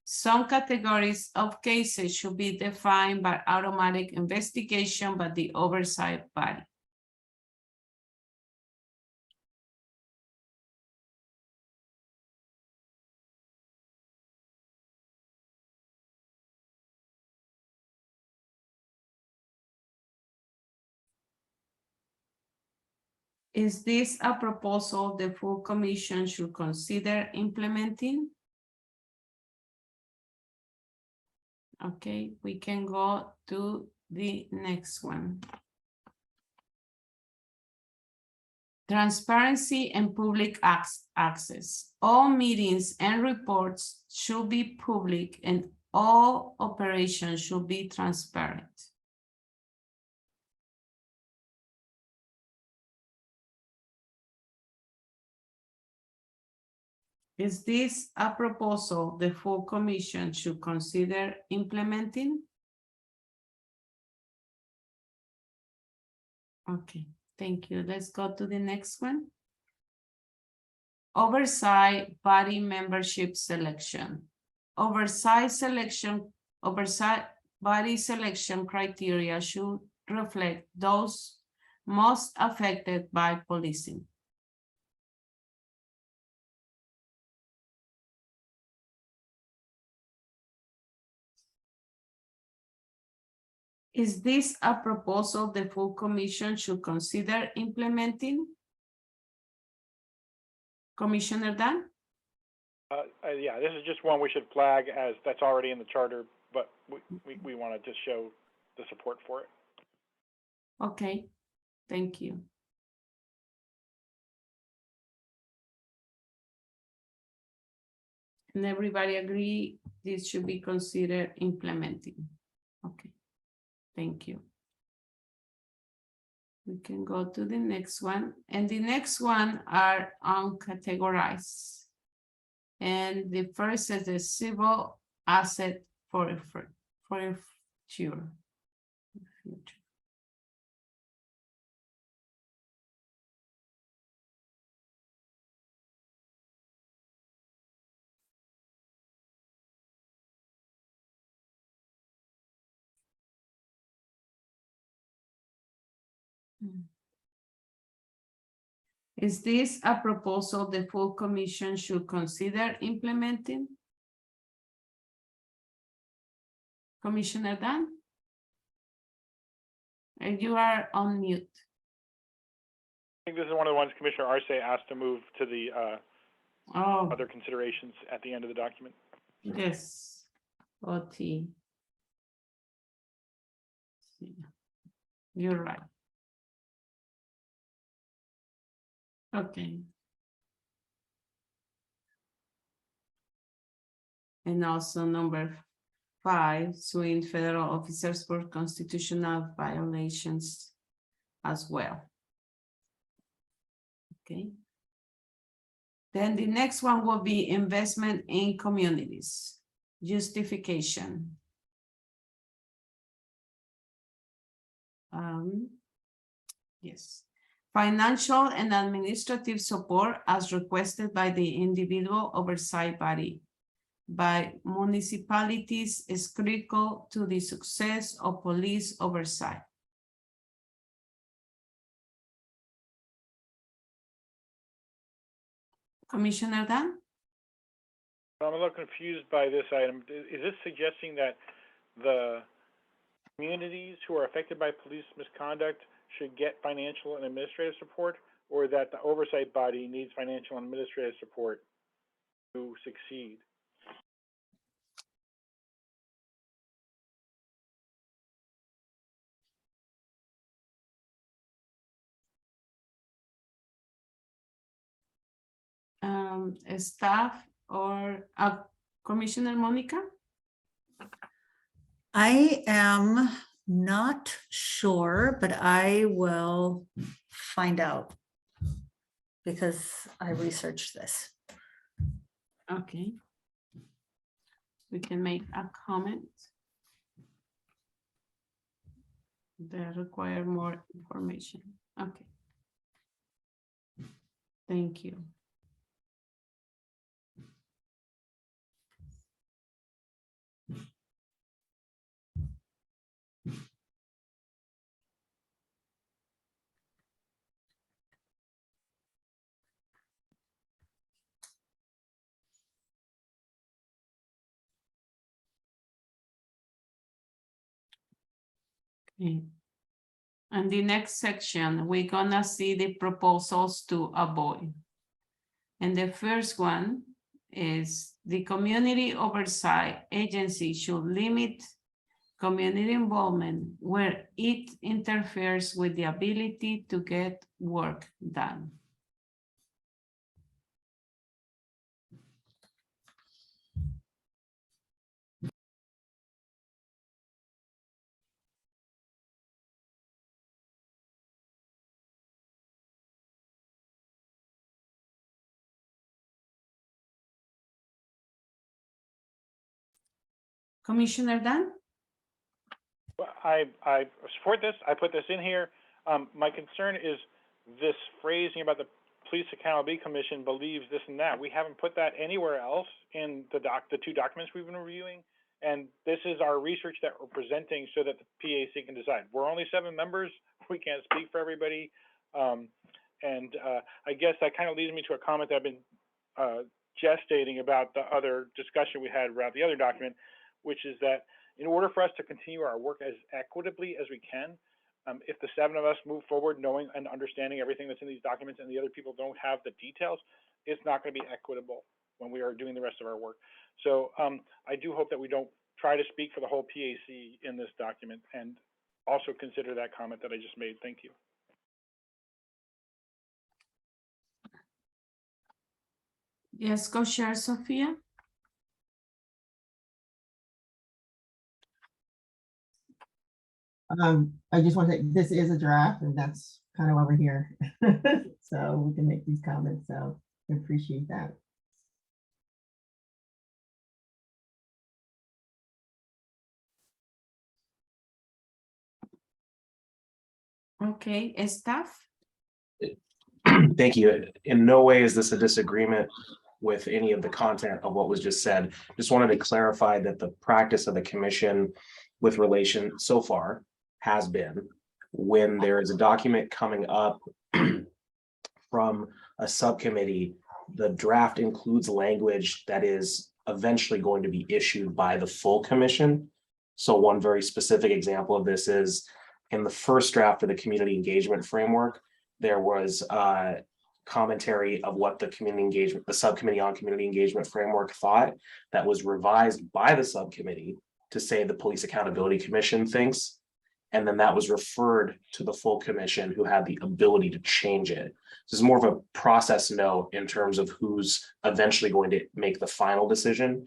Some categories of cases should be defined by automatic investigation by the oversight body. Is this a proposal the full commission should consider implementing? Okay, we can go to the next one. Transparency and public access. All meetings and reports should be public and all operations should be transparent. Is this a proposal the full commission should consider implementing? Okay, thank you. Let's go to the next one. Oversight body membership selection. Oversight body selection criteria should reflect those most affected by policing. Is this a proposal the full commission should consider implementing? Commissioner Dan? Yeah, this is just one we should flag as that's already in the charter, but we want to just show the support for it. Okay, thank you. And everybody agree this should be considered implementing. Okay, thank you. We can go to the next one. And the next one are uncategorized. And the first is the civil asset for a future. Is this a proposal the full commission should consider implementing? Commissioner Dan? And you are on mute. I think this is one of the ones Commissioner Arce asked to move to the Oh, other considerations at the end of the document. yes. OT. You're right. Okay. And also number 5, suing federal officers for constitutional violations as well. Okay. Then the next one will be investment in communities. Justification. Yes. Financial and administrative support as requested by the individual oversight body by municipalities is critical to the success of police oversight. Commissioner Dan? I'm a little confused by this item. Is this suggesting that the communities who are affected by police misconduct should get financial and administrative support, or that the oversight body needs financial and administrative support to succeed? Staff or Commissioner Monica? I am not sure, but I will find out because I researched this. Okay. We can make a comment. That require more information. Okay. Thank you. Okay. And the next section, we're gonna see the proposals to avoid. And the first one is the community oversight agency should limit community involvement where it interferes with the ability to get work done. Commissioner Dan? Well, I support this. I put this in here. My concern is this phrasing about the Police Accountability Commission believes this and that. We haven't put that anywhere else in the two documents we've been reviewing. And this is our research that we're presenting so that the PAC can decide. We're only 7 members. We can't speak for everybody. I guess that kind of leads me to a comment that I've been gestating about the other discussion we had about the other document, which is that in order for us to continue our work as equitably as we can, if the 7 of us move forward knowing and understanding everything that's in these documents and the other people don't have the details, it's not going to be equitable when we are doing the rest of our work. So I do hope that we don't try to speak for the whole PAC in this document, and also consider that comment that I just made. Thank you. Yes, co-chair Sophia. I just want to say this is a draft, and that's kind of why we're here. So we can make these comments. So I appreciate that. Okay, staff? Thank you. In no way is this a disagreement with any of the content of what was just said. Just wanted to clarify that the practice of the commission with relation so far has been when there is a document coming up from a subcommittee, the draft includes language that is eventually going to be issued by the full commission. So one very specific example of this is in the first draft of the community engagement framework, there was commentary of what the subcommittee on community engagement framework thought that was revised by the subcommittee to say the Police Accountability Commission thinks, and then that was referred to the full commission who had the ability to change it. This is more of a process note in terms of who's eventually going to make the final decision.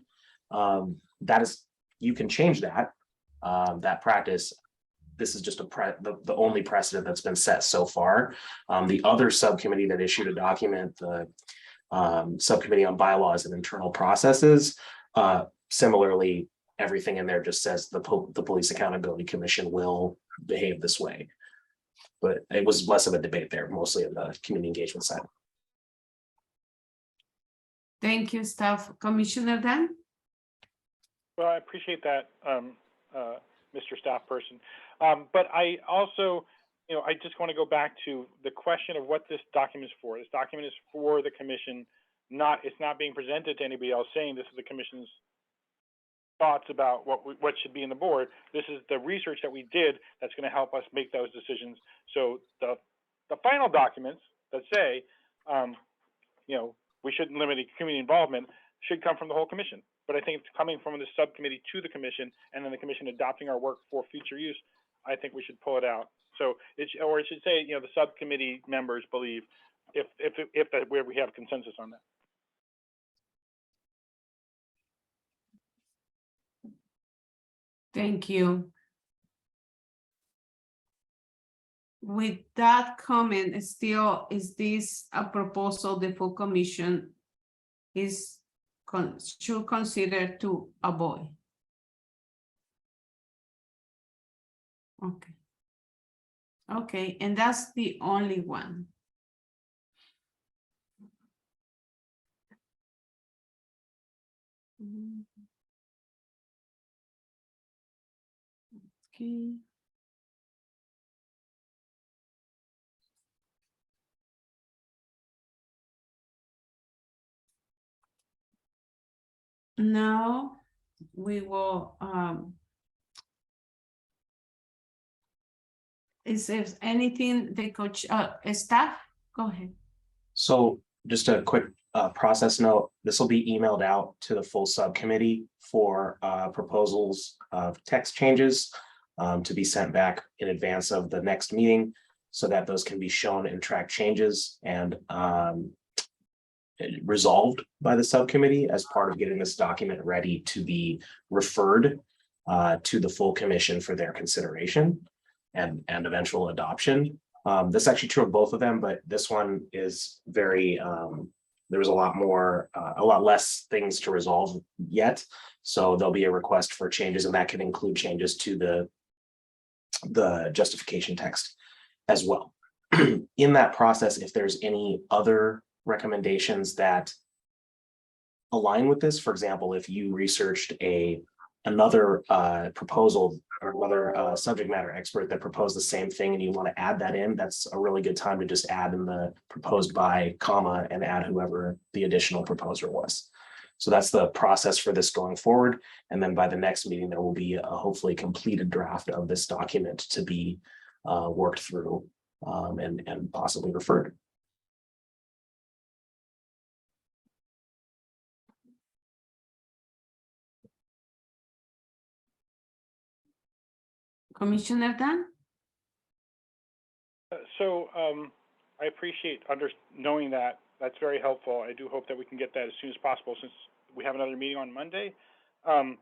That is, you can change that, that practice. This is just the only precedent that's been set so far. The other subcommittee that issued a document, the subcommittee on bylaws and internal processes, similarly, everything in there just says the Police Accountability Commission will behave this way. But it was less of a debate there, mostly on the community engagement side. Thank you, staff. Commissioner Dan? Well, I appreciate that, Mr. Staff Person. But I also, I just want to go back to the question of what this document is for. This document is for the commission, it's not being presented to anybody else saying this is the commission's thoughts about what should be in the board. This is the research that we did that's going to help us make those decisions. So the final documents that say, we shouldn't limit community involvement should come from the whole commission. But I think it's coming from the subcommittee to the commission, and then the commission adopting our work for future use. I think we should pull it out. So it should say, the subcommittee members believe if where we have consensus on that. Thank you. With that comment, still, is this a proposal the full commission should consider to avoid? Okay. Okay, and that's the only one. Okay. Now we will is there anything the coach staff? Go ahead. So just a quick process note, this will be emailed out to the full subcommittee for proposals of text changes to be sent back in advance of the next meeting so that those can be shown in track changes and resolved by the subcommittee as part of getting this document ready to be referred to the full commission for their consideration and eventual adoption. This is actually true of both of them, but this one is very there's a lot less things to resolve yet. So there'll be a request for changes, and that can include changes to the justification text as well. In that process, if there's any other recommendations that align with this, for example, if you researched another proposal or another subject matter expert that proposed the same thing and you want to add that in, that's a really good time to just add in the proposed by comma and add whoever the additional proposer was. So that's the process for this going forward. And then by the next meeting, there will be a hopefully completed draft of this document to be worked through and possibly referred. Commissioner Dan? So I appreciate knowing that. That's very helpful. I do hope that we can get that as soon as possible since we have another meeting on Monday. I'm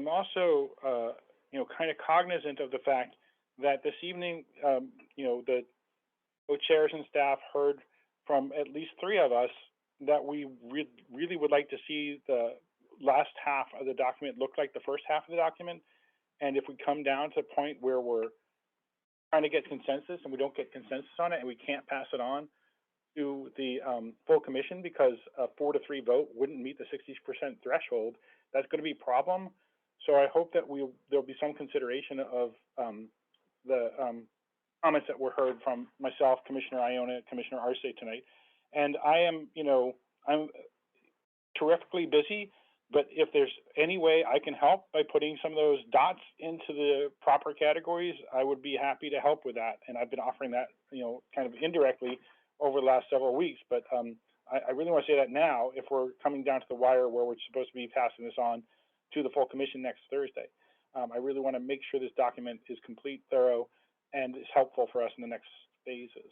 also, kind of cognizant of the fact that this evening, the co-chairs and staff heard from at least 3 of us that we really would like to see the last half of the document look like the first half of the document. And if we come down to a point where we're trying to get consensus and we don't get consensus on it and we can't pass it on to the full commission because a 4-3 vote wouldn't meet the 60% threshold, that's going to be a problem. So I hope that there'll be some consideration of the comments that were heard from myself, Commissioner Iona, Commissioner Arce tonight. And I am, I'm terrifically busy, but if there's any way I can help by putting some of those dots into the proper categories, I would be happy to help with that. And I've been offering that, kind of indirectly over the last several weeks. But I really want to say that now, if we're coming down to the wire where we're supposed to be passing this on to the full commission next Thursday, I really want to make sure this document is complete, thorough, and is helpful for us in the next phases.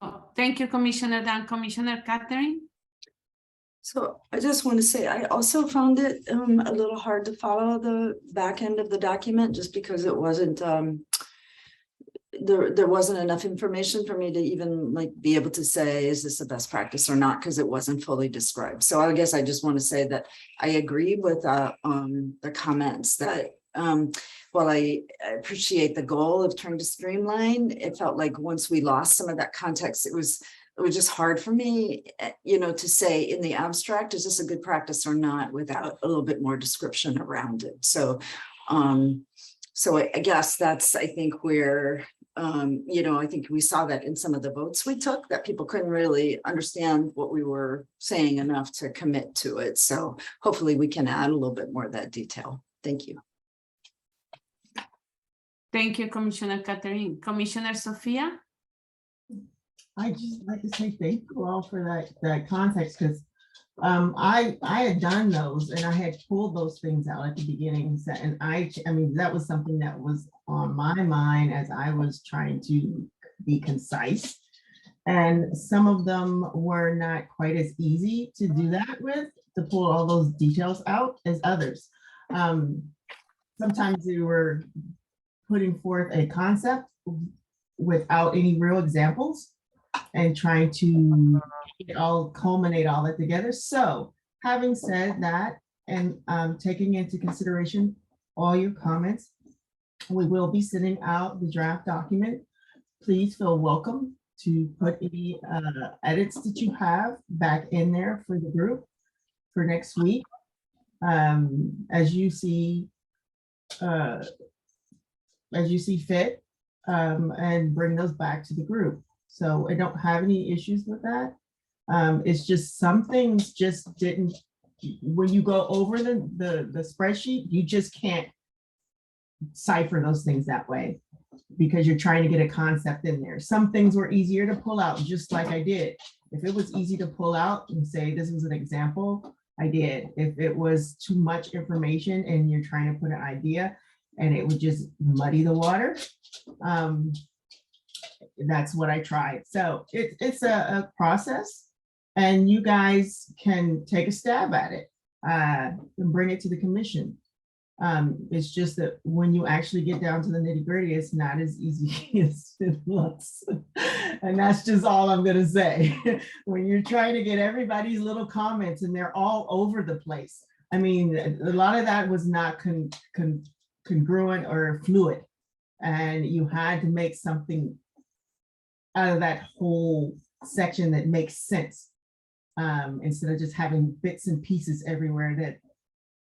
Oh, thank you, Commissioner Dan. Commissioner Catherine? So I just want to say, I also found it a little hard to follow the back end of the document just because it wasn't, there wasn't enough information for me to even be able to say, is this the best practice or not? Because it wasn't fully described. So I guess I just want to say that I agree with the comments that while I appreciate the goal of trying to streamline, it felt like once we lost some of that context, it was just hard for me, to say in the abstract, is this a good practice or not, without a little bit more description around it. So, I guess that's, I think where, I think we saw that in some of the votes we took, that people couldn't really understand what we were saying enough to commit to it. So hopefully we can add a little bit more of that detail. Thank you. Thank you, Commissioner Catherine. Commissioner Sophia? I just like to say thank you all for that context, because I had done those and I had pulled those things out at the beginning, and I mean that was something that was on my mind as I was trying to be concise, and some of them were not quite as easy to do that with, to pull all those details out as others. Sometimes they were putting forth a concept without any real examples and trying to culminate all that together. So having said that, and taking into consideration all your comments, we will be sending out the draft document. Please feel welcome to put any edits that you have back in there for the group for next week, as you see fit, and bring those back to the group. So I don't have any issues with that. It's just some things just didn't, when you go over the spreadsheet, you just can't cipher those things that way because you're trying to get a concept in there. Some things were easier to pull out, just like I did. If it was easy to pull out and say, this was an example, I did. If it was too much information and you're trying to put an idea and it would just muddy the water, that's what I tried. So it's a process, and you guys can take a stab at it and bring it to the commission. It's just that when you actually get down to the nitty gritty, it's not as easy as it looks. And that's just all I'm gonna say. When you're trying to get everybody's little comments and they're all over the place. I mean, a lot of that was not congruent or fluid. And you had to make something out of that whole section that makes sense. Instead of just having bits and pieces everywhere that,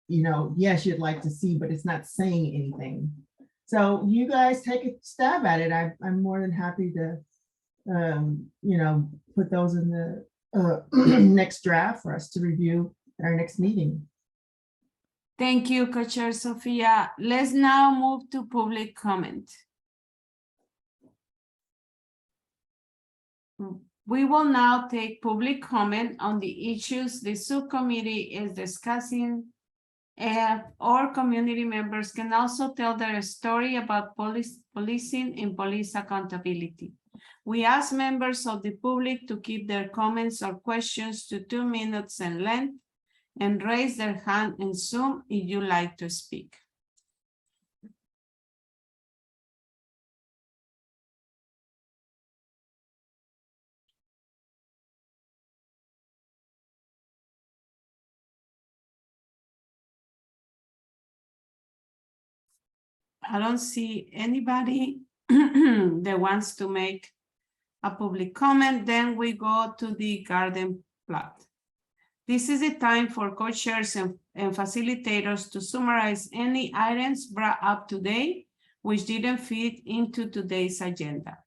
you know, yes, you'd like to see, but it's not saying anything. So you guys take a stab at it. I'm more than happy to, you know, put those in the next draft for us to review at our next meeting. Thank you, Co-Chair Sophia. Let's now move to public comment. We will now take public comment on the issues the subcommittee is discussing. Or community members can also tell their story about policing and police accountability. We ask members of the public to keep their comments or questions to 2 minutes in length and raise their hand in Zoom if you like to speak. I don't see anybody that wants to make a public comment. Then we go to the garden plot. This is the time for co-chairs and facilitators to summarize any items brought up today which didn't fit into today's agenda.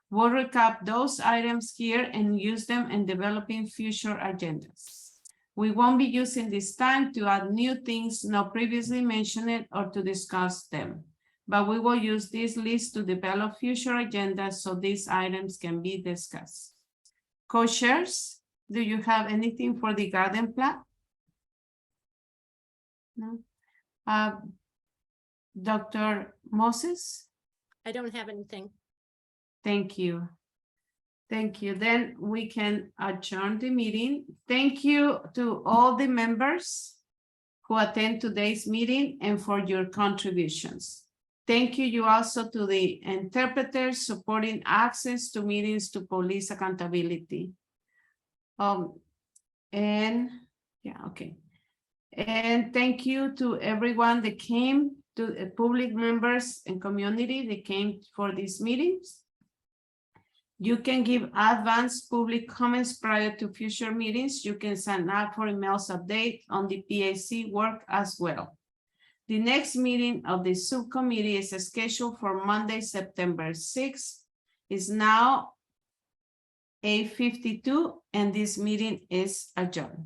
We'll recap those items here and use them in developing future agendas. We won't be using this time to add new things not previously mentioned or to discuss them, but we will use this list to develop future agendas so these items can be discussed. Co-chairs, do you have anything for the garden plot? No. Dr. Moses? I don't have anything. Thank you. Thank you. Then we can adjourn the meeting. Thank you to all the members who attend today's meeting and for your contributions. Thank you also to the interpreters supporting access to meetings to police accountability. And thank you to everyone that came, to public members and community that came for these meetings. You can give advanced public comments prior to future meetings. You can sign up for emails update on the PAC work as well. The next meeting of the subcommittee is scheduled for Monday, September 6th. It's now 8:52 and this meeting is adjourned.